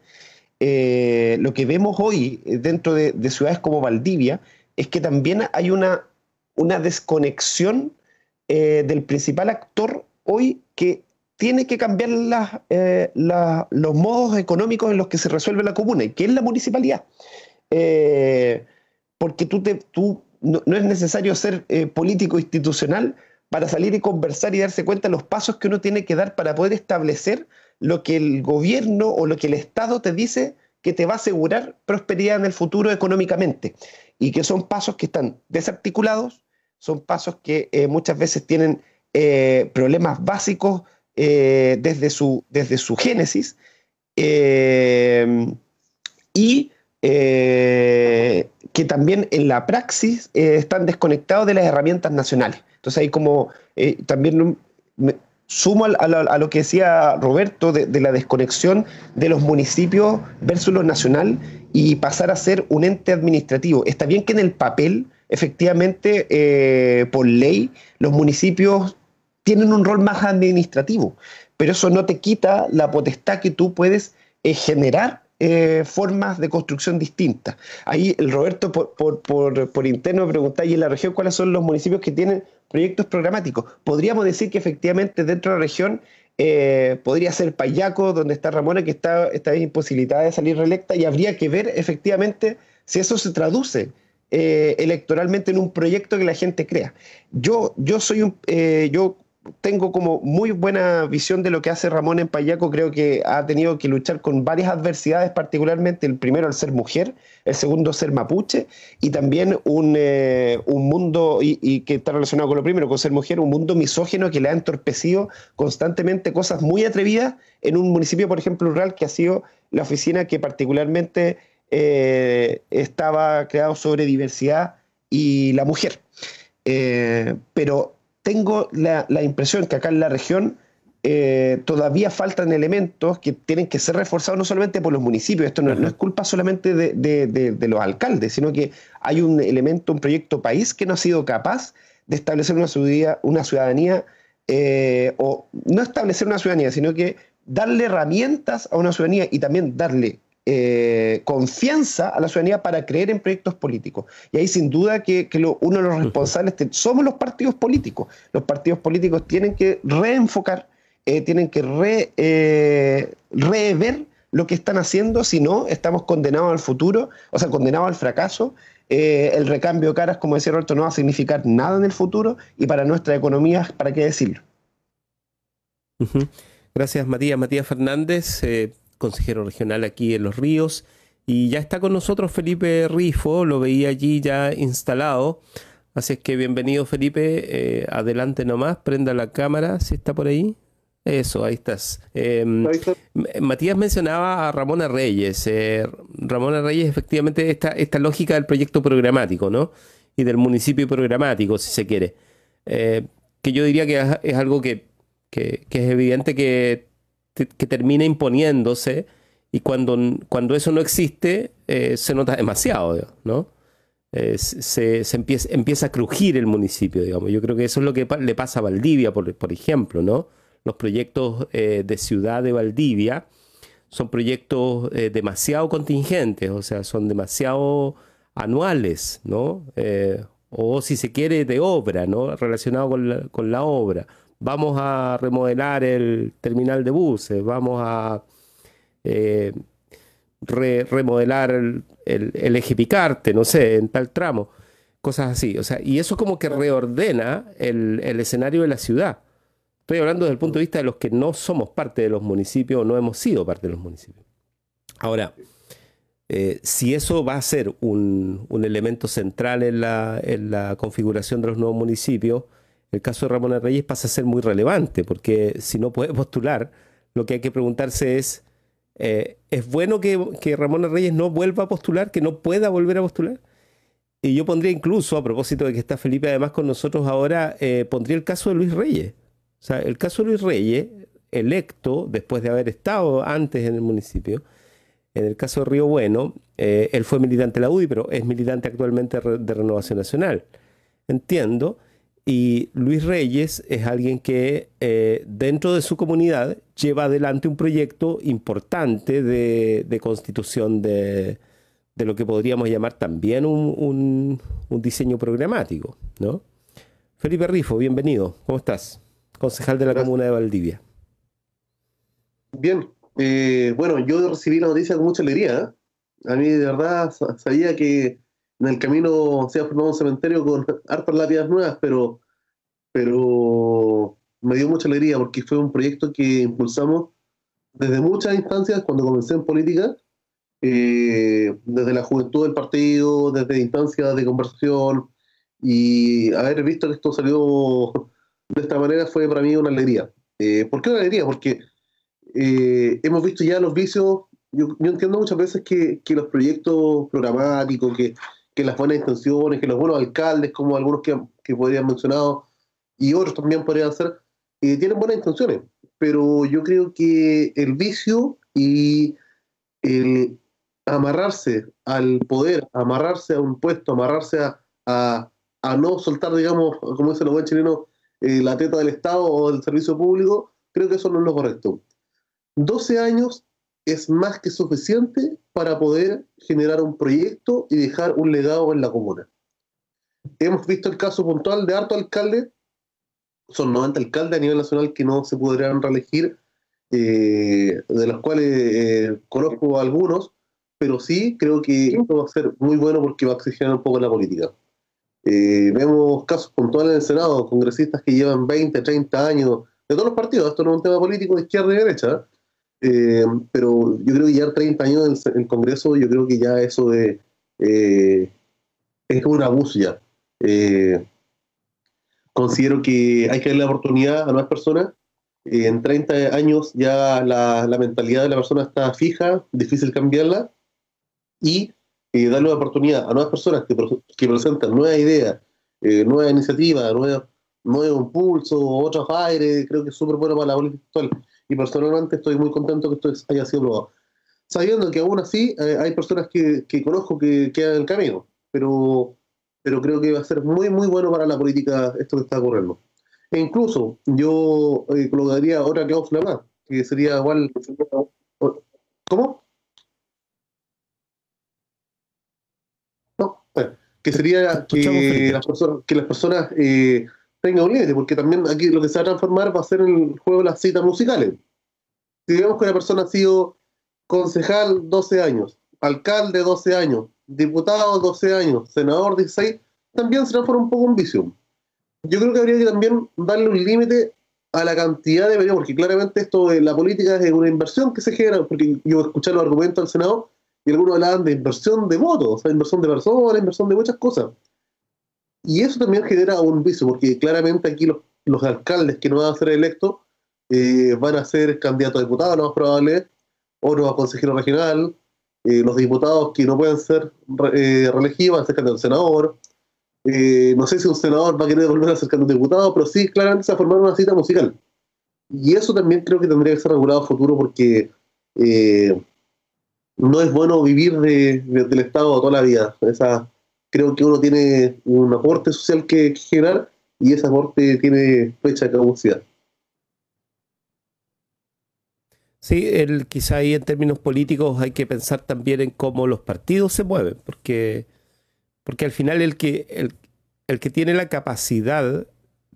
Lo que vemos hoy dentro de ciudades como Valdivia es que también hay una desconexión del principal actor hoy, que tiene que cambiar los modos económicos en los que se resuelve la comuna, y que es la municipalidad. Porque no es necesario ser político institucional para salir y conversar y darse cuenta de los pasos que uno tiene que dar para poder establecer lo que el gobierno o lo que el Estado te dice que te va a asegurar prosperidad en el futuro económicamente. Y que son pasos que están desarticulados, son pasos que muchas veces tienen problemas básicos desde su génesis, y que también en la praxis están desconectados de las herramientas nacionales. Entonces ahí también me sumo a lo que decía Roberto de la desconexión de los municipios versus lo nacional, y pasar a ser un ente administrativo. Está bien que en el papel, efectivamente, por ley, los municipios tienen un rol más administrativo, pero eso no te quita la potestad que tú puedes generar formas de construcción distintas. Ahí el Roberto por interno me preguntaba, ¿y en la región cuáles son los municipios que tienen proyectos programáticos? Podríamos decir que efectivamente dentro de la región podría ser Payaco, donde está Ramona, que está imposibilitada de salir reelecta, y habría que ver efectivamente si eso se traduce electoralmente en un proyecto que la gente crea. Yo tengo como muy buena visión de lo que hace Ramón en Payaco. Creo que ha tenido que luchar con varias adversidades, particularmente el primero al ser mujer, el segundo ser mapuche, y también un mundo, y que está relacionado con lo primero, con ser mujer, un mundo misógino que le ha entorpecido constantemente cosas muy atrevidas en un municipio, por ejemplo, rural, que ha sido la oficina que particularmente estaba creado sobre diversidad y la mujer. Pero tengo la impresión que acá en la región todavía faltan elementos que tienen que ser reforzados, no solamente por los municipios. Esto no es culpa solamente de los alcaldes, sino que hay un elemento, un proyecto país que no ha sido capaz de establecer una ciudadanía, o no establecer una ciudadanía, sino que darle herramientas a una ciudadanía, y también darle confianza a la ciudadanía para creer en proyectos políticos. Y ahí sin duda que uno de los responsables somos los partidos políticos. Los partidos políticos tienen que reenfocar, tienen que rever lo que están haciendo, si no estamos condenados al futuro, o sea, condenados al fracaso. El recambio de caras, como decía Roberto, no va a significar nada en el futuro, y para nuestra economía, ¿para qué decirlo? Gracias, Matías. Matías Fernández, consejero regional aquí en Los Ríos, y ya está con nosotros Felipe Rifo, lo veía allí ya instalado, así es que bienvenido, Felipe. Adelante nomás, prenda la cámara si está por ahí. Eso, ahí estás. Matías mencionaba a Ramona Reyes. Ramona Reyes, efectivamente, esta lógica del proyecto programático, ¿no? Y del municipio programático, si se quiere, que yo diría que es algo que es evidente que termina imponiéndose, y cuando eso no existe, se nota demasiado, ¿no? Se empieza a crujir el municipio, digamos. Yo creo que eso es lo que le pasa a Valdivia, por ejemplo, ¿no? Los proyectos de ciudad de Valdivia son proyectos demasiado contingentes, o sea, son demasiado anuales, ¿no? O si se quiere, de obra, ¿no? Relacionado con la obra. Vamos a remodelar el terminal de buses, vamos a remodelar el eje Picarte, no sé, en tal tramo, cosas así. O sea, y eso como que reordena el escenario de la ciudad. Estoy hablando desde el punto de vista de los que no somos parte de los municipios o no hemos sido parte de los municipios. Ahora, si eso va a ser un elemento central en la configuración de los nuevos municipios, el caso de Ramón Reyes pasa a ser muy relevante, porque si no puede postular, lo que hay que preguntarse ¿es bueno que Ramón Reyes no vuelva a postular, que no pueda volver a postular? Y yo pondría incluso, a propósito de que está Felipe además con nosotros ahora, pondría el caso de Luis Reyes. O sea, el caso de Luis Reyes, electo después de haber estado antes en el municipio. En el caso de Río Bueno, él fue militante de la UDI, pero es militante actualmente de Renovación Nacional. Entiendo. Y Luis Reyes es alguien que dentro de su comunidad lleva adelante un proyecto importante de constitución de lo que podríamos llamar también un diseño programático, ¿no? Felipe Rifo, bienvenido. ¿Cómo estás? Concejal de la comuna de Valdivia. Bien. Bueno, yo recibí la noticia con mucha alegría. A mí de verdad sabía que en el camino se ha formado un cementerio con hartas lápidas nuevas, pero me dio mucha alegría porque fue un proyecto que impulsamos desde muchas instancias cuando comencé en política, desde la juventud del partido, desde instancias de conversación, y haber visto que esto salió de esta manera fue para mí una alegría. ¿Por qué una alegría? Porque hemos visto ya los vicios. Yo entiendo muchas veces que los proyectos programáticos, que las buenas intenciones, que los buenos alcaldes, como algunos que podrían mencionado, y otros también podrían ser, tienen buenas intenciones, pero yo creo que el vicio y el amarrarse al poder, amarrarse a un puesto, amarrarse a no soltar, digamos, como dice el buen chileno, la teta del Estado o del servicio público, creo que eso no es lo correcto. 12 años es más que suficiente para poder generar un proyecto y dejar un legado en la comuna. Hemos visto el caso puntual de harto alcalde, son 90 alcaldes a nivel nacional que no se podrían reelegir, de los cuales conozco algunos, pero sí creo que esto va a ser muy bueno porque va a oxigenar un poco la política. Vemos casos puntuales en el Senado, congresistas que llevan 20, 30 años, de todos los partidos, esto no es un tema político de izquierda y derecha, pero yo creo que ya 30 años en el Congreso, yo creo que ya eso es un abuso ya. Considero que hay que darle la oportunidad a nuevas personas. En 30 años ya la mentalidad de la persona está fija, difícil cambiarla, y darle la oportunidad a nuevas personas que presentan nuevas ideas, nuevas iniciativas, nuevos impulsos, otros aires. Creo que es súper bueno para la política actual. Y personalmente estoy muy contento que esto haya sido aprobado. Sabiendo que aún así hay personas que conozco que quedan en el camino, pero creo que va a ser muy, muy bueno para la política esto que está ocurriendo. E incluso yo colocaría otra cláusula más, que sería igual... ¿Cómo? No, bueno, que sería que las personas tengan un límite, porque también aquí lo que se va a transformar va a ser el juego de las citas musicales. Si digamos que una persona ha sido concejal 12 años, alcalde 12 años, diputado 12 años, senador 16, también se transforma un poco en vicio. Yo creo que habría que también darle un límite a la cantidad de periodos, porque claramente esto de la política es una inversión que se genera, porque yo escuché los argumentos del Senado y algunos hablaban de inversión de votos, o sea, inversión de personas, inversión de muchas cosas. Y eso también genera un vicio, porque claramente aquí los alcaldes que no van a ser electos van a ser candidatos a diputados, lo más probable, otros a consejero regional, los diputados que no pueden ser reelegidos van a ser candidatos a senador. No sé si un senador va a querer volver a ser candidato a diputado, pero sí, claramente se va a formar una cita musical. Y eso también creo que tendría que ser regulado a futuro, porque no es bueno vivir del Estado toda la vida. Creo que uno tiene un aporte social que generar, y ese aporte tiene fecha de caducidad. Sí, quizá ahí en términos políticos hay que pensar también en cómo los partidos se mueven, porque al final el que tiene la capacidad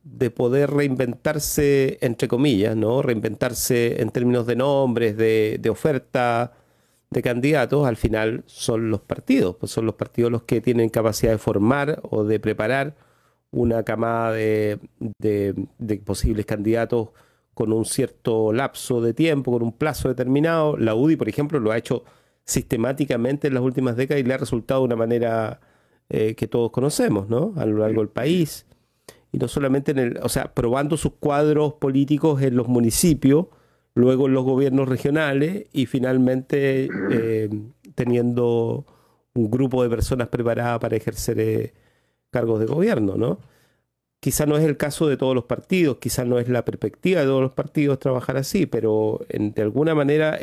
de poder reinventarse, entre comillas, ¿no? Reinventarse en términos de nombres, de oferta, de candidatos, al final son los partidos, pues son los partidos los que tienen capacidad de formar o de preparar una camada de posibles candidatos con un cierto lapso de tiempo, con un plazo determinado. La UDI, por ejemplo, lo ha hecho sistemáticamente en las últimas décadas y le ha resultado de una manera que todos conocemos, ¿no? A lo largo del país. Y no solamente o sea, probando sus cuadros políticos en los municipios, luego en los gobiernos regionales y finalmente teniendo un grupo de personas preparadas para ejercer cargos de gobierno, ¿no? Quizá no es el caso de todos los partidos, quizá no es la perspectiva de todos los partidos trabajar así, pero de alguna manera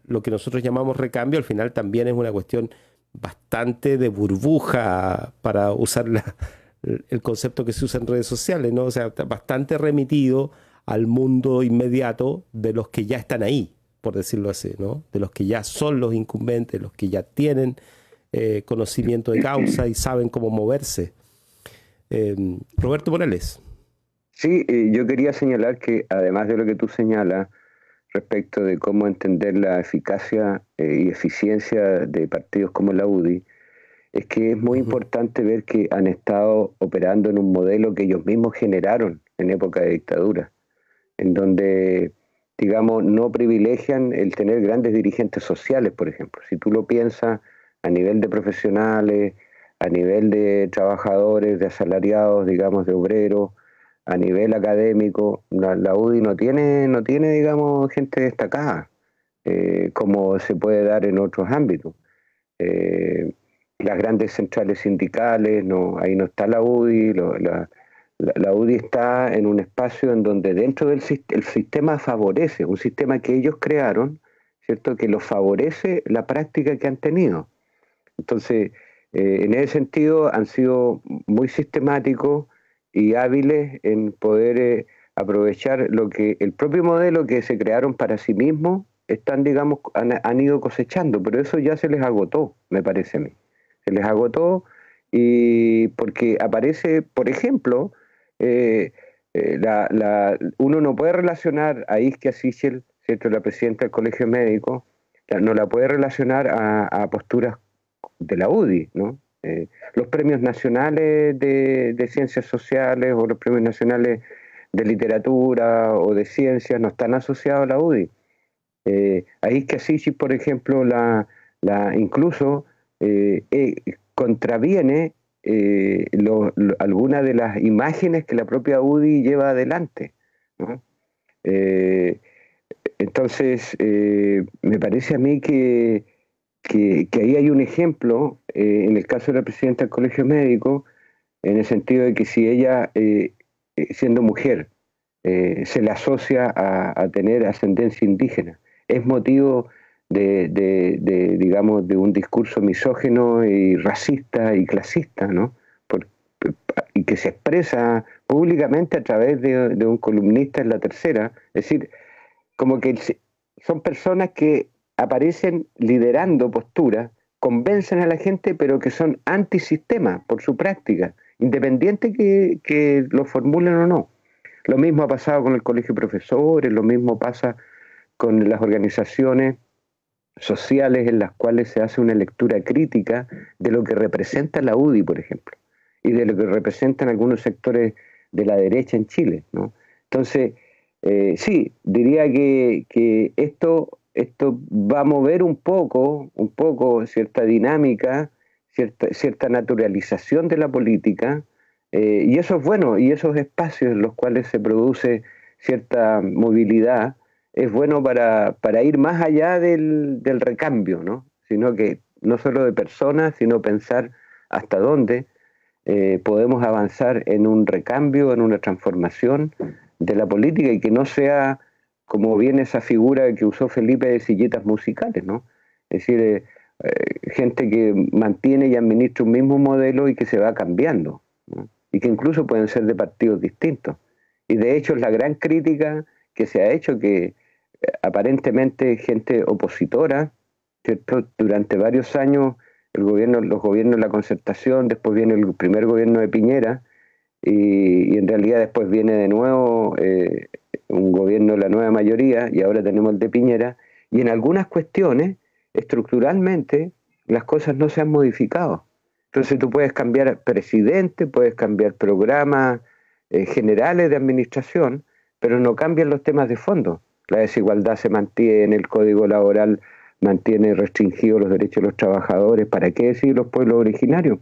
lo que nosotros llamamos recambio al final también es una cuestión bastante de burbuja, para usar el concepto que se usa en redes sociales, ¿no? O sea, bastante remitido al mundo inmediato de los que ya están ahí, por decirlo así, ¿no? De los que ya son los incumbentes, los que ya tienen conocimiento de causa y saben cómo moverse. Roberto Morales. Sí, yo quería señalar que además de lo que tú señalas respecto de cómo entender la eficacia y eficiencia de partidos como la UDI, es que es muy importante ver que han estado operando en un modelo que ellos mismos generaron en época de dictadura, en donde, digamos, no privilegian el tener grandes dirigentes sociales, por ejemplo. Si tú lo piensas a nivel de profesionales, a nivel de trabajadores, de asalariados, digamos, de obreros, a nivel académico, la UDI no tiene, digamos, gente destacada, como se puede dar en otros ámbitos. Las grandes centrales sindicales, no, ahí no está la UDI, la UDI está en un espacio en donde dentro del el sistema favorece, un sistema que ellos crearon, ¿cierto?, que los favorece la práctica que han tenido. Entonces, en ese sentido han sido muy sistemáticos y hábiles en poder aprovechar lo que el propio modelo que se crearon para sí mismos están, digamos, han ido cosechando, pero eso ya se les agotó, me parece a mí. Se les agotó y porque aparece, por ejemplo, uno no puede relacionar a Isquia Sichel, ¿cierto?, la presidenta del Colegio Médico, no la puede relacionar a posturas de la UDI, ¿no? Los premios nacionales de ciencias sociales o los premios nacionales de literatura o de ciencias no están asociados a la UDI. A Isquia Sichel, por ejemplo, incluso contraviene algunas de las imágenes que la propia UDI lleva adelante, ¿no? Entonces, me parece a mí que ahí hay un ejemplo, en el caso de la presidenta del Colegio Médico, en el sentido de que si ella, siendo mujer, se le asocia a tener ascendencia indígena, es motivo digamos, de un discurso misógino y racista y clasista, ¿no? Y que se expresa públicamente a través de un columnista en La Tercera. Es decir, como que son personas que aparecen liderando posturas, convencen a la gente, pero que son antisistema por su práctica, independiente que lo formulen o no. Lo mismo ha pasado con el Colegio de Profesores, lo mismo pasa con las organizaciones sociales en las cuales se hace una lectura crítica de lo que representa la UDI, por ejemplo, y de lo que representan algunos sectores de la derecha en Chile, ¿no? Entonces, sí, diría que esto va a mover un poco cierta dinámica, cierta naturalización de la política, y eso es bueno, y esos espacios en los cuales se produce cierta movilidad es bueno para ir más allá del recambio, ¿no? Sino que no solo de personas, sino pensar hasta dónde podemos avanzar en un recambio, en una transformación de la política y que no sea como viene esa figura que usó Felipe de silletas musicales, ¿no? Es decir, gente que mantiene y administra un mismo modelo y que se va cambiando, ¿no? Y que incluso pueden ser de partidos distintos. Y de hecho es la gran crítica que se ha hecho que aparentemente gente opositora, ¿cierto? Durante varios años los gobiernos de la Concertación, después viene el primer gobierno de Piñera y en realidad después viene de nuevo un gobierno de la nueva mayoría y ahora tenemos el de Piñera, y en algunas cuestiones estructuralmente las cosas no se han modificado. Entonces tú puedes cambiar presidente, puedes cambiar programas generales de administración, pero no cambian los temas de fondo. La desigualdad se mantiene, el código laboral mantiene restringidos los derechos de los trabajadores. ¿Para qué decir los pueblos originarios?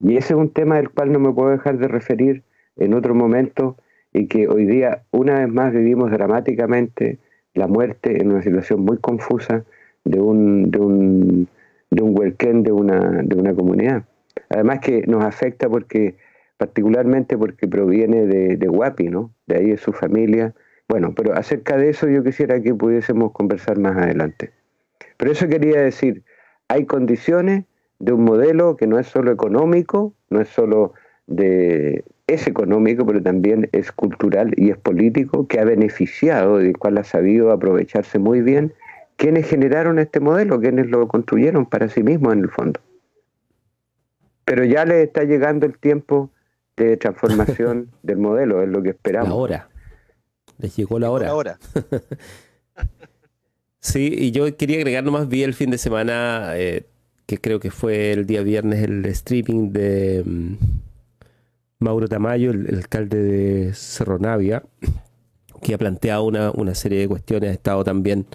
Y ese es un tema del cual no me puedo dejar de referir en otro momento, y que hoy día una vez más vivimos dramáticamente la muerte en una situación muy confusa de un huelquén de una comunidad. Además que nos afecta particularmente porque proviene de Huapi, ¿no? De ahí es su familia. Bueno, pero acerca de eso yo quisiera que pudiésemos conversar más adelante. Pero eso quería decir, hay condiciones de un modelo que no es solo económico, no es solo es económico, pero también es cultural y es político, que ha beneficiado, del cual ha sabido aprovecharse muy bien quienes generaron este modelo, quienes lo construyeron para sí mismos en el fondo. Pero ya les está llegando el tiempo de transformación del modelo, es lo que esperamos. La hora. Les llegó la hora. Sí, y yo quería agregar nomás, vi el fin de semana, que creo que fue el día viernes, el streaming de Mauro Tamayo, el alcalde de Cerro Navia, que ha planteado una serie de cuestiones, ha estado también,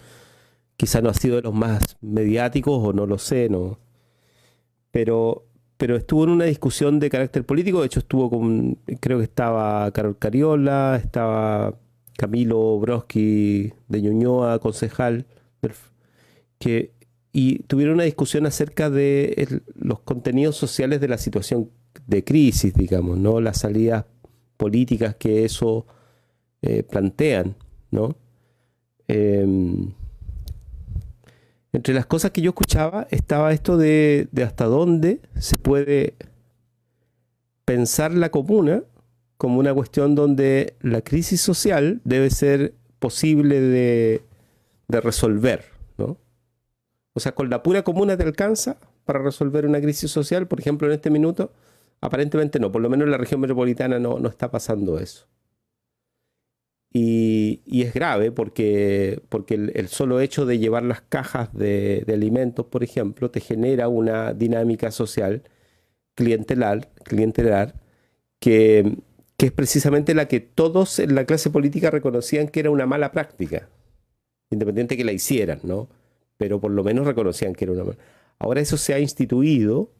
quizá no ha sido de los más mediáticos, o no lo sé, no, pero estuvo en una discusión de carácter político. De hecho creo que estaba Carol Cariola, estaba Camilo Broski de Ñuñoa, concejal, y tuvieron una discusión acerca de los contenidos sociales de la situación de crisis, digamos, ¿no? Las salidas políticas que eso plantean, ¿no? Entre las cosas que yo escuchaba estaba esto de hasta dónde se puede pensar la comuna como una cuestión donde la crisis social debe ser posible de resolver, ¿no? O sea, con la pura comuna te alcanza para resolver una crisis social, por ejemplo, en este minuto. Aparentemente no, por lo menos en la región metropolitana no está pasando eso. Y es grave porque el solo hecho de llevar las cajas de alimentos, por ejemplo, te genera una dinámica social clientelar que es precisamente la que todos en la clase política reconocían que era una mala práctica, independiente que la hicieran, ¿no? Pero por lo menos reconocían que era una mala. Ahora eso se ha instituido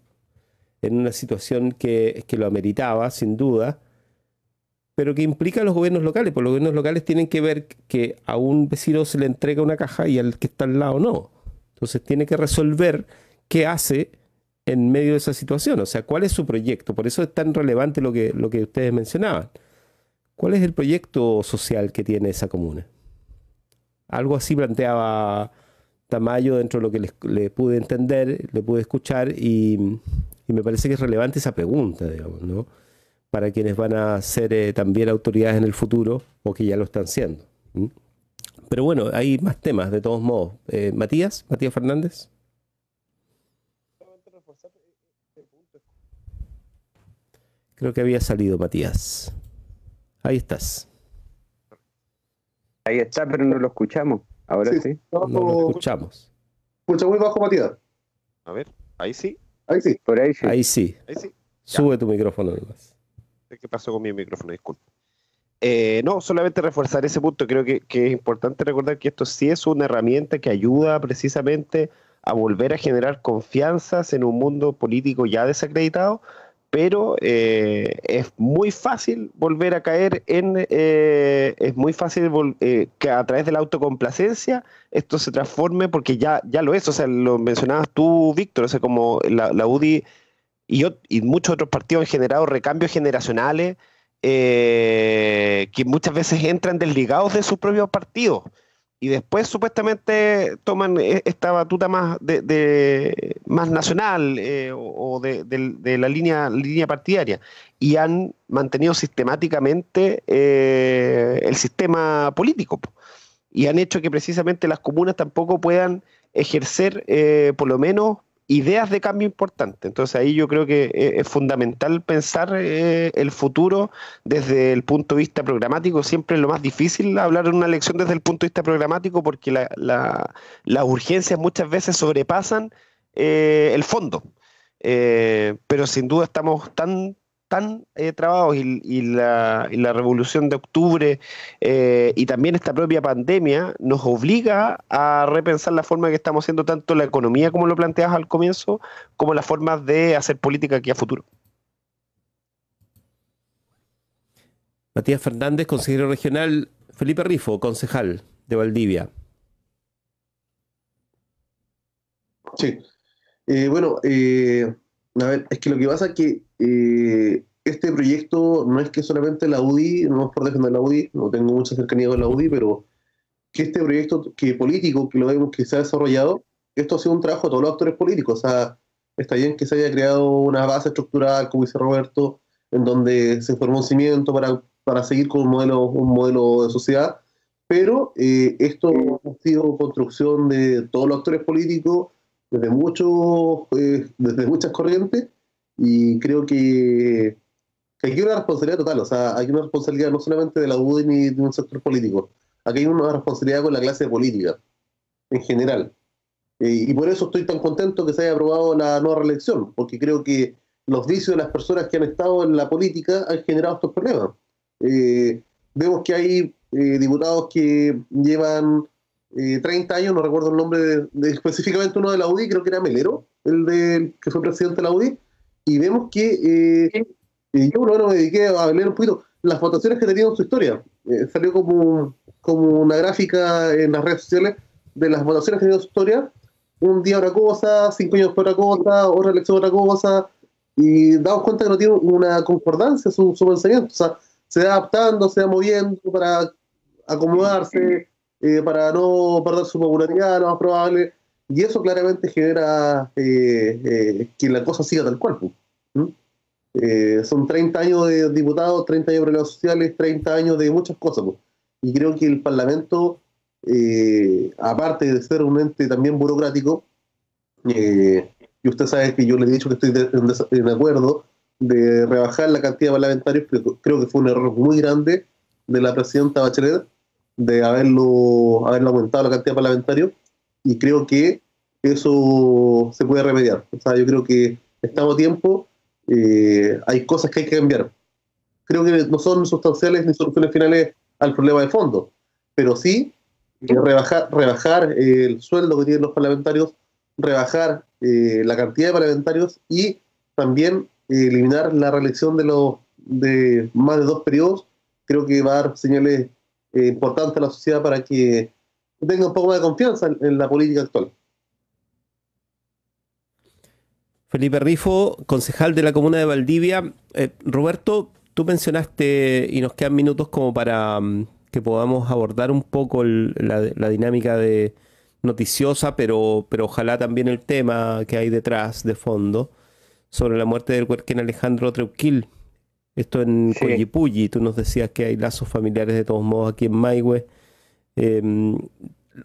en una situación que lo ameritaba, sin duda, pero que implica a los gobiernos locales, porque los gobiernos locales tienen que ver que a un vecino se le entrega una caja y al que está al lado no. Entonces tiene que resolver qué hace en medio de esa situación, o sea, cuál es su proyecto. Por eso es tan relevante lo que ustedes mencionaban. ¿Cuál es el proyecto social que tiene esa comuna? Algo así planteaba Tamayo dentro de lo que le pude entender, le pude escuchar, y me parece que es relevante esa pregunta, digamos, ¿no? Para quienes van a ser también autoridades en el futuro, o que ya lo están siendo. ¿Mm? Pero bueno, hay más temas, de todos modos. Matías Fernández. Creo que había salido Matías. Ahí estás. Ahí está, pero no lo escuchamos. Ahora sí. No lo escuchamos. Escucha muy bajo, Matías. A ver, ahí sí. Ahí sí. Por ahí sí. Ahí sí. Ahí sí. Sube tu micrófono nomás. ¿Qué pasó con mi micrófono? Disculpe. No, solamente reforzar ese punto. Creo que es importante recordar que esto sí es una herramienta que ayuda precisamente a volver a generar confianzas en un mundo político ya desacreditado, pero es muy fácil volver a caer es muy fácil que a través de la autocomplacencia esto se transforme, porque ya lo es. O sea, lo mencionabas tú, Víctor, o sea, como la UDI y muchos otros partidos han generado recambios generacionales que muchas veces entran desligados de sus propios partidos y después supuestamente toman esta batuta más más nacional o de la línea partidaria, y han mantenido sistemáticamente el sistema político, y han hecho que precisamente las comunas tampoco puedan ejercer por lo menos ideas de cambio importante. Entonces ahí yo creo que es fundamental pensar el futuro desde el punto de vista programático. Siempre es lo más difícil hablar en una elección desde el punto de vista programático, porque las urgencias muchas veces sobrepasan el fondo. pero sin duda estamos tan trabados y la revolución de octubre y también esta propia pandemia nos obliga a repensar la forma que estamos haciendo tanto la economía, como lo planteas al comienzo, como las formas de hacer política aquí a futuro. Matías Fernández, consejero regional. Felipe Rifo, concejal de Valdivia. Sí. Bueno, a ver, es que lo que pasa es que este proyecto no es que solamente la UDI, no es por defender la UDI, no tengo mucha cercanía con la UDI, pero que este proyecto que político que lo vemos que se ha desarrollado, esto ha sido un trabajo de todos los actores políticos. O sea, está bien que se haya creado una base estructural, como dice Roberto, en donde se formó un cimiento para seguir con un modelo de sociedad, pero esto ha sido construcción de todos los actores políticos desde muchas corrientes, y creo que aquí hay una responsabilidad total. O sea, hay una responsabilidad no solamente de la UDI ni de un sector político, aquí hay una responsabilidad con la clase política en general. Y por eso estoy tan contento que se haya aprobado la nueva reelección, porque creo que los vicios de las personas que han estado en la política han generado estos problemas. Vemos que hay diputados que llevan 30 años, no recuerdo el nombre específicamente uno de la UDI, creo que era Melero, que fue presidente de la UDI, y vemos que yo por lo menos me dediqué a leer un poquito las votaciones que tenían en su historia. Salió como una gráfica en las redes sociales de las votaciones que tenían en su historia. Un día una cosa, 5 años otra cosa, otra elección otra cosa, y damos cuenta que no tiene una concordancia su pensamiento. O sea, se va adaptando, se va moviendo para acomodarse, para no perder su popularidad, lo más probable, y eso claramente genera que la cosa siga tal cual. Son 30 años de diputados, 30 años de problemas sociales, 30 años de muchas cosas, y creo que el Parlamento, aparte de ser un ente también burocrático, y usted sabe que yo le he dicho que estoy en acuerdo de rebajar la cantidad de parlamentarios, pero creo que fue un error muy grande de la presidenta Bachelet de haberlo aumentado la cantidad de parlamentarios, y creo que eso se puede remediar. O sea, yo creo que estamos a tiempo, hay cosas que hay que cambiar. Creo que no son sustanciales ni soluciones finales al problema de fondo, pero sí rebajar el sueldo que tienen los parlamentarios, rebajar la cantidad de parlamentarios, y también eliminar la reelección de más de 2 periodos. Creo que va a dar señales importantes a la sociedad para que tenga un poco más de confianza en la política actual. Felipe Rifo, concejal de la comuna de Valdivia. Roberto, tú mencionaste, y nos quedan minutos como para que podamos abordar un poco la dinámica de noticiosa, pero ojalá también el tema que hay detrás, de fondo, sobre la muerte del huerquén Alejandro Treuquil. Esto en Sí. Collipulli. Tú nos decías que hay lazos familiares de todos modos aquí en Maihue.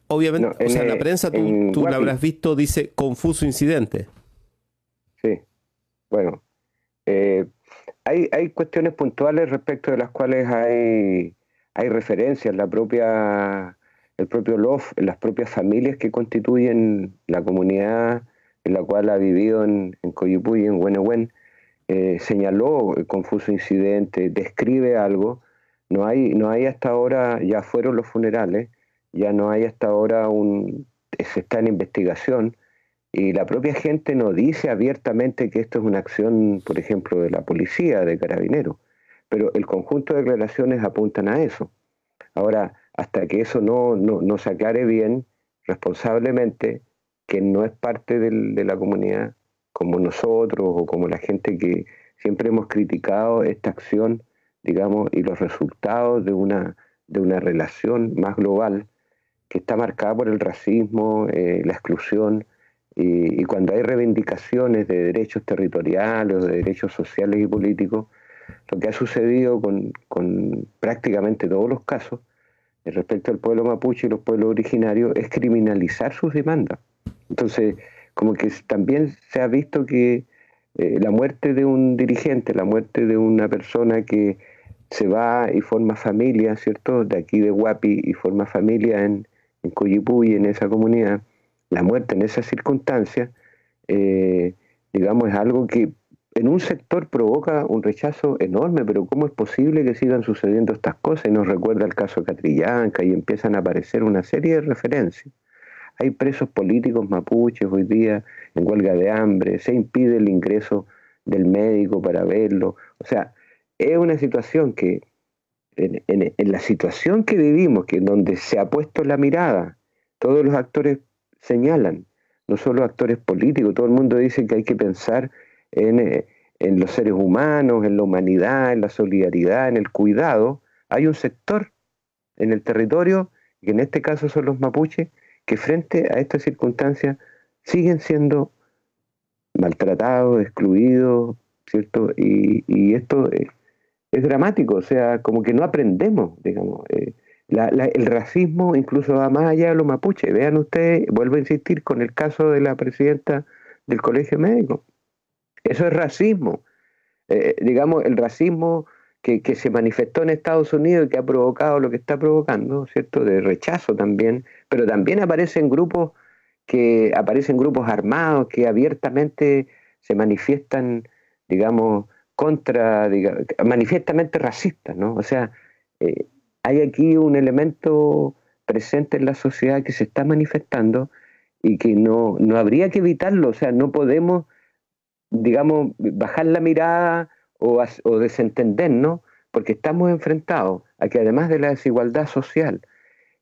Obviamente, No, o sea, la prensa, en tú la Guapi. habrás visto, dice confuso incidente. Sí, bueno, hay cuestiones puntuales respecto de las cuales hay referencias, el propio LOF, las propias familias que constituyen la comunidad en la cual ha vivido en Coyipulli, en Huehuén, señaló el confuso incidente, describe algo. No hay hasta ahora, ya fueron los funerales, ya no hay hasta ahora se está en investigación. Y la propia gente no dice abiertamente que esto es una acción, por ejemplo, de la policía, de carabineros, pero el conjunto de declaraciones apuntan a eso. Ahora, hasta que eso no se aclare bien, responsablemente, que no es parte de la comunidad, como nosotros o como la gente que siempre hemos criticado esta acción, digamos, y los resultados de una relación más global que está marcada por el racismo, la exclusión. Y cuando hay reivindicaciones de derechos territoriales o de derechos sociales y políticos, lo que ha sucedido con prácticamente todos los casos respecto al pueblo mapuche y los pueblos originarios es criminalizar sus demandas. Entonces, como que también se ha visto que la muerte de un dirigente, la muerte de una persona que se va y forma familia, ¿cierto?, de aquí de Huapi, y forma familia en Coyipulli, en esa comunidad, la muerte en esas circunstancias digamos, es algo que en un sector provoca un rechazo enorme, pero ¿cómo es posible que sigan sucediendo estas cosas? Y nos recuerda el caso Catrillanca y empiezan a aparecer una serie de referencias. Hay presos políticos mapuches hoy día en huelga de hambre, se impide el ingreso del médico para verlo. O sea, es una situación que, en la situación que vivimos, que en donde se ha puesto la mirada, todos los actores señalan, no solo actores políticos, todo el mundo dice que hay que pensar en los seres humanos, en la humanidad, en la solidaridad, en el cuidado. Hay un sector en el territorio, que en este caso son los mapuches, que frente a estas circunstancias siguen siendo maltratados, excluidos, ¿cierto? Y esto es dramático, o sea, como que no aprendemos, digamos. El racismo incluso va más allá de los mapuches. Vean ustedes, vuelvo a insistir con el caso de la presidenta del Colegio Médico. Eso es racismo. Digamos, el racismo que se manifestó en Estados Unidos y que ha provocado lo que está provocando, ¿cierto? De rechazo también, pero también aparecen grupos armados que abiertamente se manifiestan, digamos, manifiestamente racistas, ¿no? O sea, hay aquí un elemento presente en la sociedad que se está manifestando y que no habría que evitarlo, o sea, no podemos, digamos, bajar la mirada o desentendernos, porque estamos enfrentados a que además de la desigualdad social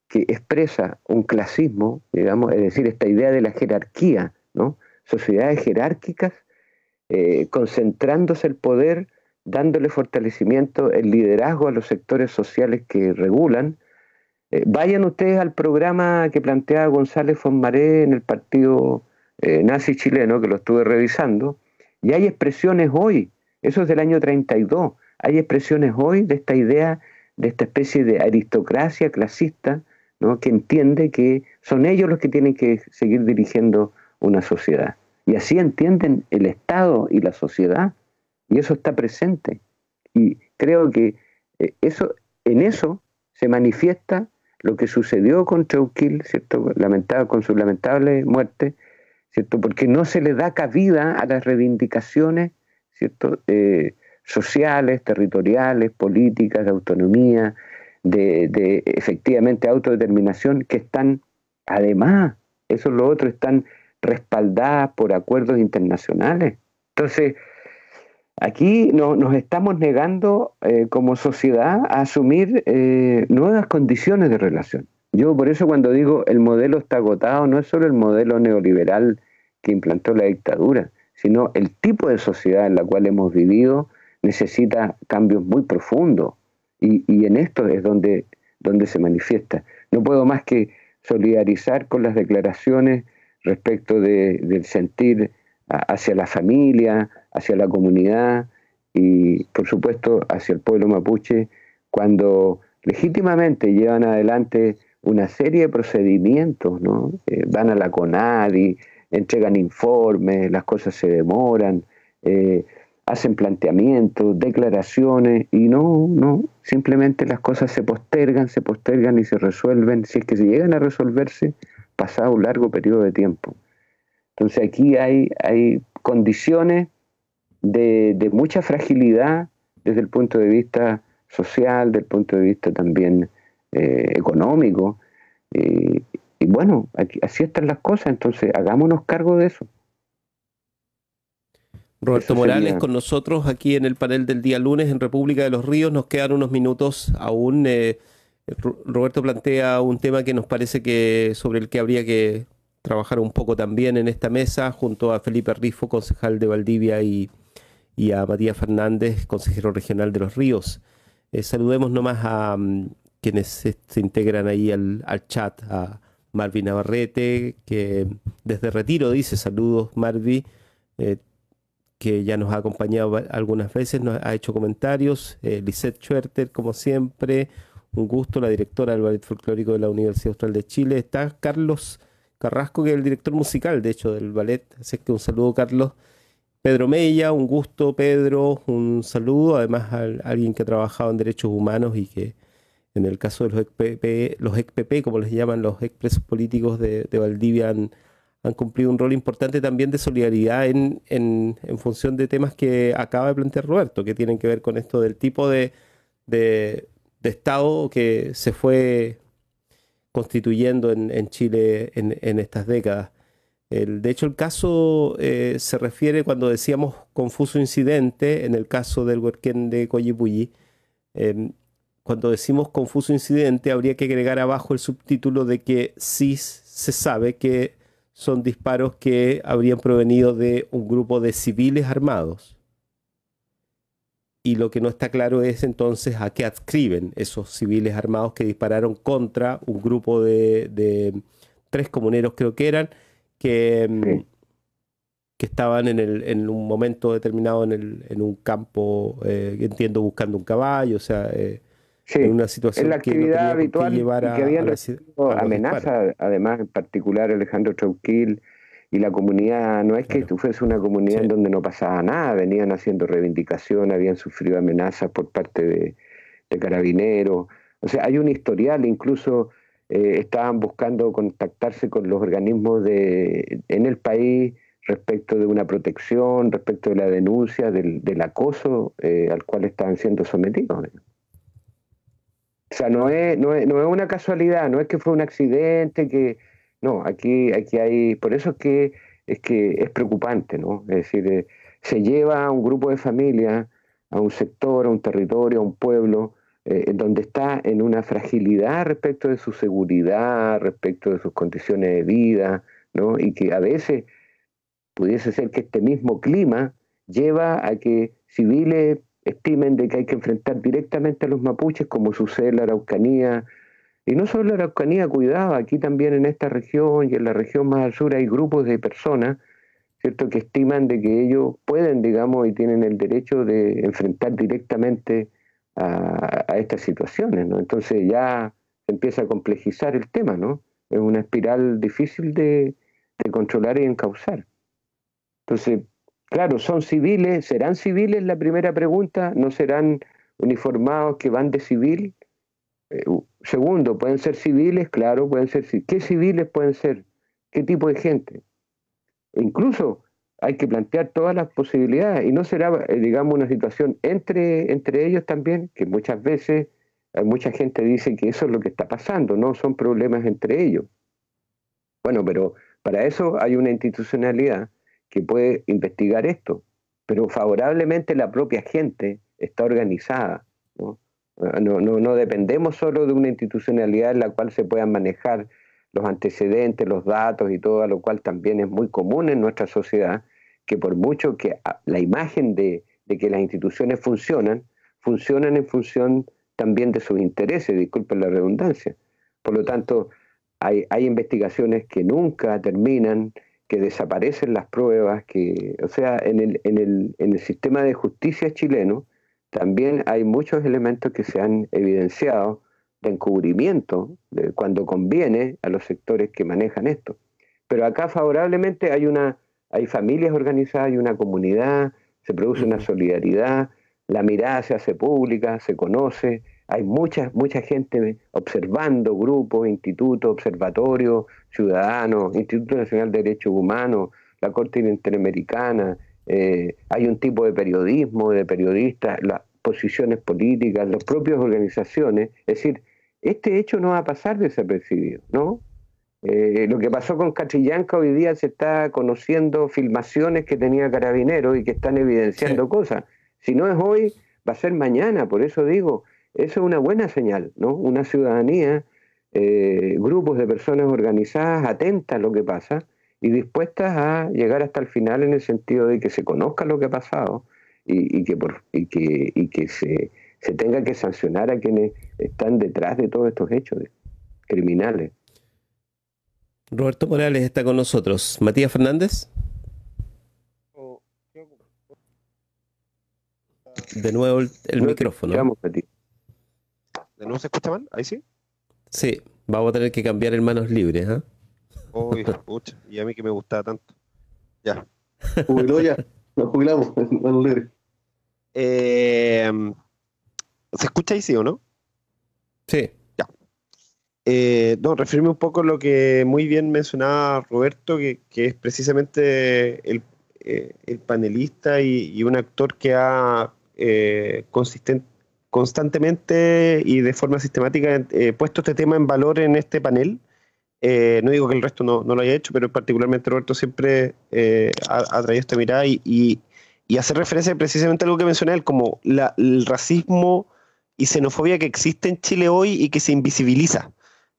que expresa un clasismo, digamos, es decir, esta idea de la jerarquía, ¿no? Sociedades jerárquicas, concentrándose el poder, dándole fortalecimiento, el liderazgo a los sectores sociales que regulan. Vayan ustedes al programa que planteaba González Fonmaré en el partido nazi chileno, que lo estuve revisando, y hay expresiones hoy, eso es del año 32, hay expresiones hoy de esta idea, de esta especie de aristocracia clasista, ¿no? Que entiende que son ellos los que tienen que seguir dirigiendo una sociedad. Y así entienden el Estado y la sociedad, y eso está presente. Y creo que en eso se manifiesta lo que sucedió con Trujillo, ¿cierto? Con su lamentable muerte, ¿cierto? Porque no se le da cabida a las reivindicaciones, ¿cierto? Sociales, territoriales, políticas, de autonomía, de efectivamente autodeterminación, que están, además, eso es lo otro, están respaldadas por acuerdos internacionales. Entonces, aquí nos estamos negando como sociedad a asumir nuevas condiciones de relación. Yo por eso cuando digo el modelo está agotado, no es solo el modelo neoliberal que implantó la dictadura, sino el tipo de sociedad en la cual hemos vivido necesita cambios muy profundos. Y en esto es donde se manifiesta. No puedo más que solidarizar con las declaraciones respecto del sentir hacia la familia, hacia la comunidad y, por supuesto, hacia el pueblo mapuche, cuando legítimamente llevan adelante una serie de procedimientos, ¿no? Van a la CONADI, entregan informes, las cosas se demoran, hacen planteamientos, declaraciones, y no, simplemente las cosas se postergan y se resuelven, si es que se llegan a resolverse, pasado un largo periodo de tiempo. Entonces aquí hay condiciones de mucha fragilidad desde el punto de vista social, desde el punto de vista también económico, y bueno, así están las cosas, entonces hagámonos cargo de eso. Roberto Morales con nosotros aquí en el panel del día lunes en República de los Ríos. Nos quedan unos minutos aún. Roberto plantea un tema que nos parece que sobre el que habría que trabajar un poco también en esta mesa, junto a Felipe Rifo, concejal de Valdivia, y a Matías Fernández, consejero regional de Los Ríos. Saludemos nomás a quienes se integran ahí al chat, a Marvin Navarrete, que desde Retiro dice: saludos Marvi, que ya nos ha acompañado algunas veces, nos ha hecho comentarios. Lisette Schwerter, como siempre, un gusto, la directora del Ballet Folclórico de la Universidad Austral de Chile. Está Carlos Carrasco, que es el director musical, de hecho, del ballet, así que un saludo, Carlos. Pedro Mella, un gusto, Pedro, un saludo, además a alguien que ha trabajado en derechos humanos y que en el caso de los ECPP, como les llaman, los expresos políticos de Valdivia, han cumplido un rol importante también de solidaridad en función de temas que acaba de plantear Roberto, que tienen que ver con esto del tipo de Estado que se fue constituyendo en Chile en estas décadas. De hecho, el caso se refiere, cuando decíamos confuso incidente, en el caso del Huerquén de Coyipulli, cuando decimos confuso incidente, habría que agregar abajo el subtítulo de que sí se sabe que son disparos que habrían provenido de un grupo de civiles armados. Y lo que no está claro es entonces a qué adscriben esos civiles armados que dispararon contra un grupo de 3 comuneros, creo que eran, que estaban en un momento determinado en un campo, entiendo, buscando un caballo, o sea, en una situación es la que no actividad tenía por qué habitual llevar y que habían a recibido los disparos. amenazas, además, en particular Alejandro Trauquil y la comunidad. No es que Claro. fuese una comunidad Sí. en donde no pasaba nada, venían haciendo reivindicación, habían sufrido amenazas por parte de carabineros. O sea, hay un historial, incluso estaban buscando contactarse con los organismos en el país respecto de una protección, respecto de la denuncia del acoso al cual estaban siendo sometidos. O sea, no es una casualidad, no es que fue un accidente, no, aquí hay, por eso es que es preocupante, ¿no? Es decir, se lleva a un grupo de familias, a un sector, a un territorio, a un pueblo, en donde está en una fragilidad respecto de su seguridad, respecto de sus condiciones de vida, ¿no? Y que a veces pudiese ser que este mismo clima lleva a que civiles estimen de que hay que enfrentar directamente a los mapuches, como sucede en la Araucanía. Y no solo en la Araucanía, cuidado, aquí también en esta región y en la región más al sur hay grupos de personas, ¿cierto?, que estiman de que ellos pueden, digamos, y tienen el derecho de enfrentar directamente a estas situaciones, ¿no? Entonces ya se empieza a complejizar el tema, ¿no? Es una espiral difícil de controlar y encauzar. Entonces, claro, son civiles, ¿serán civiles? La primera pregunta, ¿no serán uniformados que van de civil? Segundo, ¿pueden ser civiles? Claro, pueden ser civiles. ¿Qué civiles pueden ser? ¿Qué tipo de gente? Incluso hay que plantear todas las posibilidades y no será, digamos, una situación entre ellos también, que muchas veces mucha gente dice que eso es lo que está pasando, no son problemas entre ellos. Bueno, pero para eso hay una institucionalidad que puede investigar esto, pero favorablemente la propia gente está organizada, ¿no? No dependemos solo de una institucionalidad en la cual se puedan manejar los antecedentes, los datos y todo, lo cual también es muy común en nuestra sociedad, que por mucho que la imagen de que las instituciones funcionan en función también de sus intereses, disculpen la redundancia. Por lo tanto, hay investigaciones que nunca terminan, que desaparecen las pruebas, o sea, en el sistema de justicia chileno también hay muchos elementos que se han evidenciado de encubrimiento cuando conviene a los sectores que manejan esto. Pero acá favorablemente hay familias organizadas, hay una comunidad, se produce una solidaridad, la mirada se hace pública, se conoce, hay mucha gente observando grupos, institutos, observatorios, ciudadanos, Instituto Nacional de Derechos Humanos, la Corte Interamericana, hay un tipo de periodismo, de periodistas, las posiciones políticas, las propias organizaciones. Es decir, este hecho no va a pasar desapercibido, ¿no? Lo que pasó con Catrillanca, hoy día se está conociendo filmaciones que tenía Carabineros y que están evidenciando cosas. Si no es hoy, va a ser mañana. Por eso digo, eso es una buena señal, ¿no? Una ciudadanía, grupos de personas organizadas, atentas a lo que pasa y dispuestas a llegar hasta el final, en el sentido de que se conozca lo que ha pasado y que se tenga que sancionar a quienes están detrás de todos estos hechos criminales. Roberto Morales está con nosotros. Matías Fernández. De nuevo el micrófono. ¿De nuevo se escucha mal? ¿Ahí sí? Sí, vamos a tener que cambiar en manos libres, ¿eh? Uy, pucha, y a mí que me gustaba tanto. Ya. Jubiló ya, nos jubilamos, manos libres. ¿Se escucha ahí sí o no? Sí. Ya. No, referirme un poco a lo que muy bien mencionaba Roberto, que es precisamente el panelista y un actor que ha constantemente y de forma sistemática puesto este tema en valor en este panel. No digo que el resto no lo haya hecho, pero particularmente Roberto siempre ha traído esta mirada y hace referencia precisamente a algo que mencioné él, como el racismo y xenofobia que existe en Chile hoy y que se invisibiliza.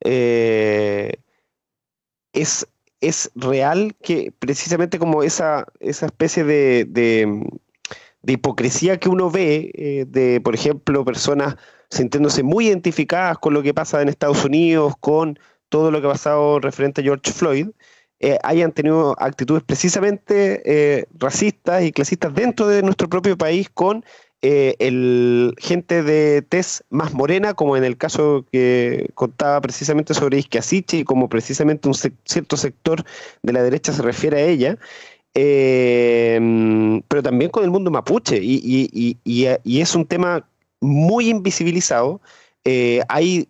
Eh, es, es real que precisamente como esa especie de hipocresía que uno ve de, por ejemplo, personas sintiéndose muy identificadas con lo que pasa en Estados Unidos, con todo lo que ha pasado referente a George Floyd, hayan tenido actitudes precisamente racistas y clasistas dentro de nuestro propio país con gente de tez más morena, como en el caso que contaba precisamente sobre Isquia Siche, y como precisamente cierto sector de la derecha se refiere a ella, pero también con el mundo mapuche, y es un tema muy invisibilizado. Hay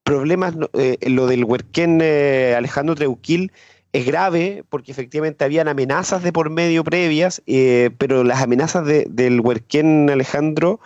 problemas, lo del huerquén Alejandro Treuquil es grave porque efectivamente habían amenazas de por medio previas, pero las amenazas del huerquén Alejandro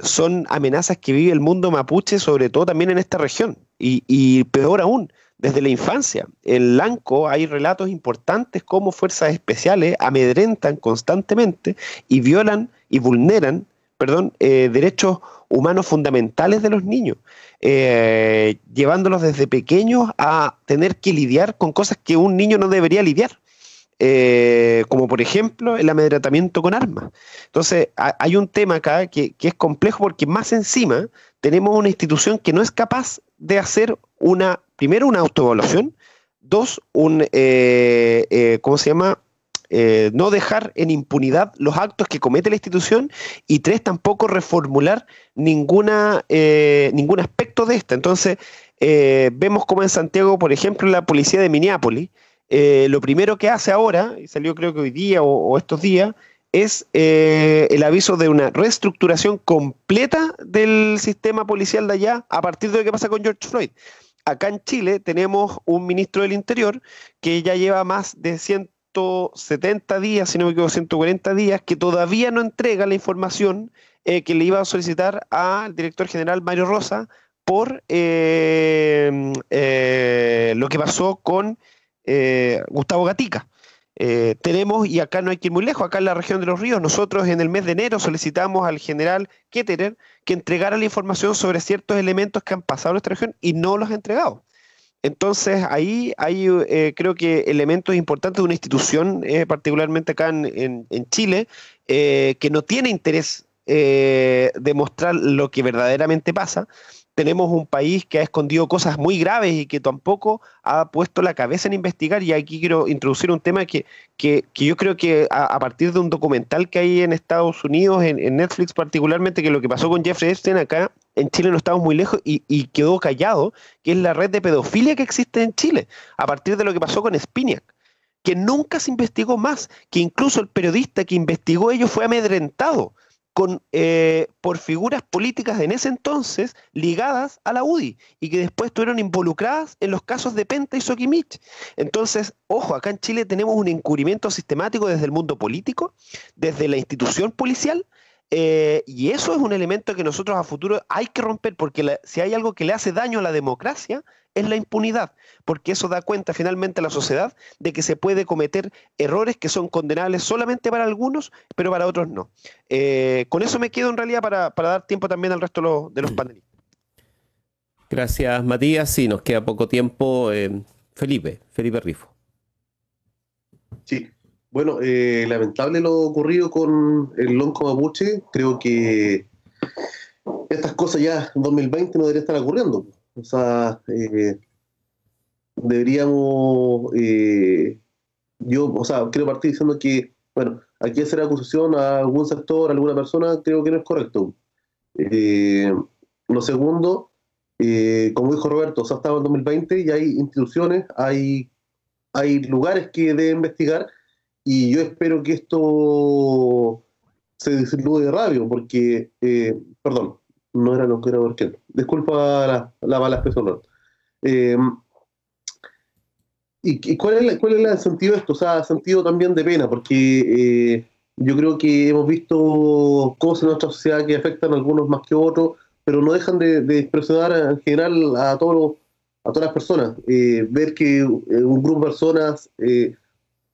son amenazas que vive el mundo mapuche, sobre todo también en esta región, y peor aún, desde la infancia. En Lanco hay relatos importantes como fuerzas especiales amedrentan constantemente y violan y vulneran, perdón, derechos humanos fundamentales de los niños, llevándolos desde pequeños a tener que lidiar con cosas que un niño no debería lidiar. Como por ejemplo el amedrentamiento con armas. Entonces, hay un tema acá que es complejo porque más encima tenemos una institución que no es capaz de hacer primero, una autoevaluación, dos, ¿cómo se llama? No dejar en impunidad los actos que comete la institución, y tres, tampoco reformular ningún aspecto de esta. Entonces, vemos como en Santiago, por ejemplo, la policía de Minneapolis, lo primero que hace ahora, y salió creo que hoy día o estos días, es el aviso de una reestructuración completa del sistema policial de allá a partir de lo que pasa con George Floyd. Acá en Chile tenemos un ministro del Interior que ya lleva más de 170 días, si no me equivoco, 140 días, que todavía no entrega la información que le iba a solicitar al director general Mario Rosa por lo que pasó con Gustavo Gatica. Tenemos, y acá no hay que ir muy lejos, acá en la región de Los Ríos, nosotros en el mes de enero solicitamos al general Ketterer que entregara la información sobre ciertos elementos que han pasado en nuestra región y no los ha entregado. Entonces, ahí hay creo que elementos importantes de una institución, particularmente acá en Chile, que no tiene interés de mostrar lo que verdaderamente pasa. Tenemos un país que ha escondido cosas muy graves y que tampoco ha puesto la cabeza en investigar. Y aquí quiero introducir un tema que yo creo que a partir de un documental que hay en Estados Unidos, en Netflix particularmente, que lo que pasó con Jeffrey Epstein acá en Chile no estamos muy lejos y quedó callado, que es la red de pedofilia que existe en Chile, a partir de lo que pasó con Spinac, que nunca se investigó más, que incluso el periodista que investigó ello fue amedrentado por figuras políticas en ese entonces ligadas a la UDI y que después estuvieron involucradas en los casos de Penta y Soquimich. Entonces, ojo, acá en Chile tenemos un encubrimiento sistemático desde el mundo político, desde la institución policial, y eso es un elemento que nosotros a futuro hay que romper, porque si hay algo que le hace daño a la democracia es la impunidad, porque eso da cuenta finalmente a la sociedad de que se puede cometer errores que son condenables solamente para algunos, pero para otros no. Con eso me quedo en realidad para dar tiempo también al resto de los panelistas. Gracias, Matías. Sí, nos queda poco tiempo. Felipe Rifo. Sí, bueno, lamentable lo ocurrido con el lonco mapuche. Creo que estas cosas ya en 2020 no deberían estar ocurriendo. O sea, deberíamos, quiero partir diciendo que, bueno, aquí hacer acusación a algún sector, a alguna persona, creo que no es correcto. Lo segundo, como dijo Roberto, o sea, estamos en 2020 y hay instituciones, hay lugares que deben investigar, y yo espero que esto se desenlude rápido, porque, perdón, no era lo que era Borquel. Disculpa la mala expresión, ¿no? ¿Y cuál es el sentido de esto? O sea, sentido también de pena, porque yo creo que hemos visto cosas en nuestra sociedad que afectan a algunos más que a otros, pero no dejan de expresionar en general a todas las personas. Ver que un grupo de personas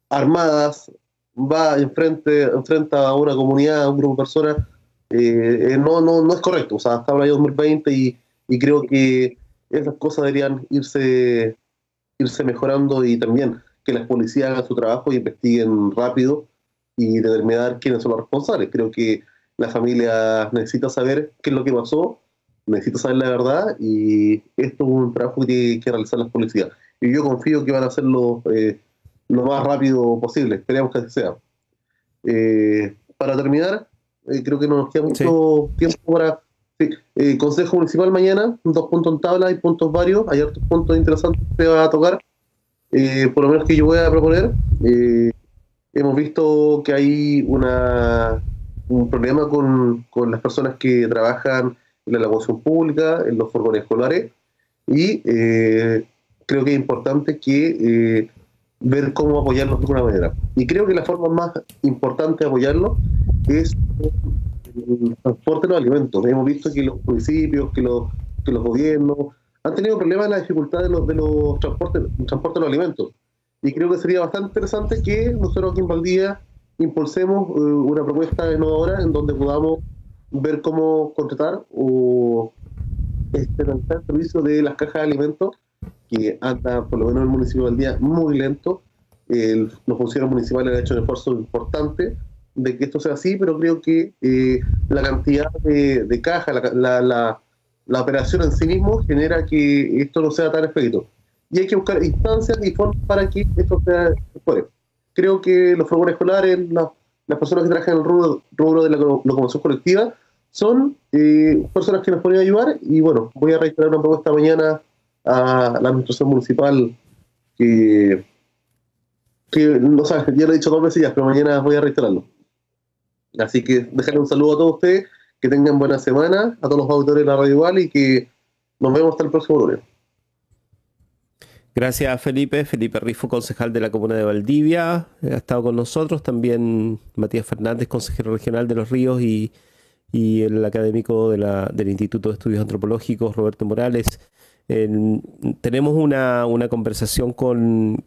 armadas enfrenta a una comunidad, a un grupo de personas, no es correcto. O sea, estamos en el año 2020 y creo que esas cosas deberían irse mejorando, y también que las policías hagan su trabajo y investiguen rápido y determinar quiénes son los responsables. Creo que la familia necesita saber qué es lo que pasó, necesita saber la verdad, y esto es un trabajo que tiene que realizar las policías. Y yo confío que van a hacerlo lo más rápido posible. Esperemos que así sea. Para terminar, creo que no nos queda mucho tiempo para... Sí. Consejo Municipal mañana, 2 puntos en tabla, hay puntos varios, hay otros puntos interesantes que va a tocar, por lo menos que yo voy a proponer. Hemos visto que hay un problema con las personas que trabajan en la locomoción pública, en los furgones escolares, y creo que es importante que ver cómo apoyarlos de alguna manera. Y creo que la forma más importante de apoyarlos es el transporte de los alimentos. Hemos visto que los municipios, que los gobiernos han tenido problemas en la dificultad de los transportes de los alimentos. Y creo que sería bastante interesante que nosotros aquí en Valdivia impulsemos una propuesta innovadora en donde podamos ver cómo contratar o realizar el servicio de las cajas de alimentos, que anda, por lo menos en el municipio de Valdivia, muy lento. Los funcionarios municipales han hecho un esfuerzo importante de que esto sea así, pero creo que la cantidad de cajas, la operación en sí mismo genera que esto no sea tan expedito. Y hay que buscar instancias y formas para que esto sea mejor. Creo que los furgones escolares, las personas que trabajan en el rubro de la locomoción colectiva, son personas que nos pueden ayudar. Y bueno, voy a reiterar una propuesta mañana a la administración municipal que no sabes, ya lo he dicho 2 veces ya, pero mañana voy a reiterarlo. Así que dejarle un saludo a todos ustedes, que tengan buena semana, a todos los auditores de la Radio Igual, y que nos vemos hasta el próximo lunes. Gracias, Felipe. Felipe Rifo, concejal de la Comuna de Valdivia, ha estado con nosotros. También Matías Fernández, consejero regional de Los Ríos, y el académico del Instituto de Estudios Antropológicos, Roberto Morales. Tenemos una conversación con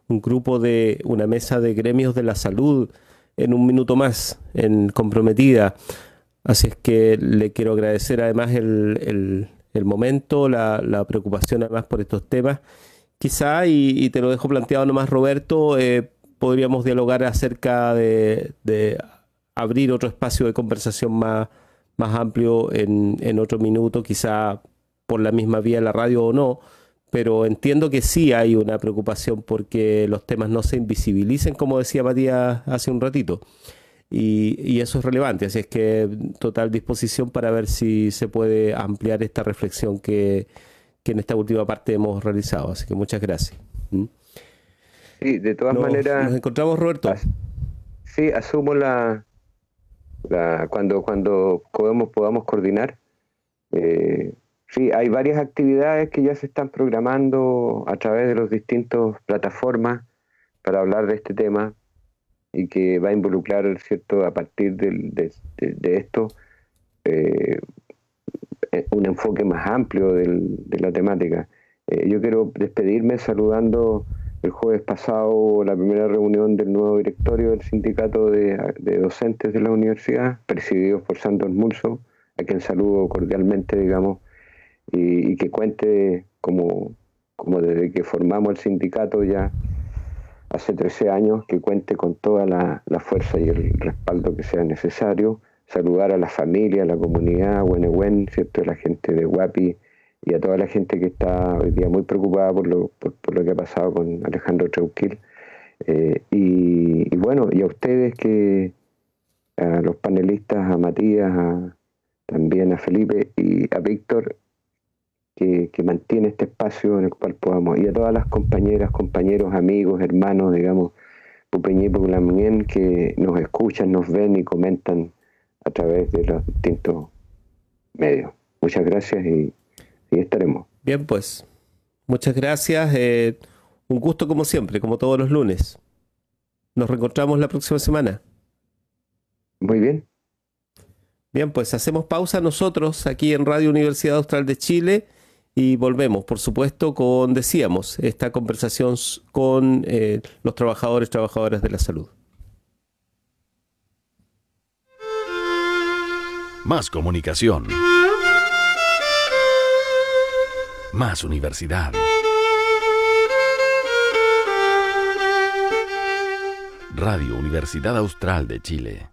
un grupo de una mesa de gremios de la salud en un minuto más, en Comprometida. Así es que le quiero agradecer además el momento, la preocupación además por estos temas. Quizá, y te lo dejo planteado nomás, Roberto, podríamos dialogar acerca de abrir otro espacio de conversación más amplio en otro minuto, quizá por la misma vía de la radio o no, pero entiendo que sí hay una preocupación porque los temas no se invisibilicen, como decía Matías hace un ratito. Y eso es relevante, así es que total disposición para ver si se puede ampliar esta reflexión que en esta última parte hemos realizado. Así que muchas gracias. Sí, de todas maneras... ¿Nos encontramos, Roberto? Sí, asumo cuando podamos coordinar. Sí, hay varias actividades que ya se están programando a través de las distintas plataformas para hablar de este tema, y que va a involucrar, ¿cierto?, a partir de esto, un enfoque más amplio de la temática. Yo quiero despedirme saludando el jueves pasado la primera reunión del nuevo directorio del sindicato de docentes de la universidad, presidido por Sandor Mulso, a quien saludo cordialmente, digamos, y que cuente como desde que formamos el sindicato ya hace 13 años, que cuente con toda la fuerza y el respaldo que sea necesario. Saludar a la familia, a la comunidad, Huenehuen, ¿cierto?, a la gente de Huapi y a toda la gente que está hoy día muy preocupada por lo que ha pasado con Alejandro Treuquil. Y bueno, y a ustedes, a los panelistas, a Matías, también a Felipe y a Víctor, que mantiene este espacio en el cual podamos, y a todas las compañeras, compañeros, amigos, hermanos, digamos, Pupeñí, Pulamien, que nos escuchan, nos ven y comentan a través de los distintos medio. Muchas gracias y estaremos. Bien, pues, muchas gracias. Un gusto como siempre, como todos los lunes. Nos reencontramos la próxima semana. Muy bien. Bien, pues hacemos pausa nosotros aquí en Radio Universidad Austral de Chile y volvemos, por supuesto, con, decíamos, esta conversación con los trabajadoras de la salud. Más comunicación. Más universidad. Radio Universidad Austral de Chile.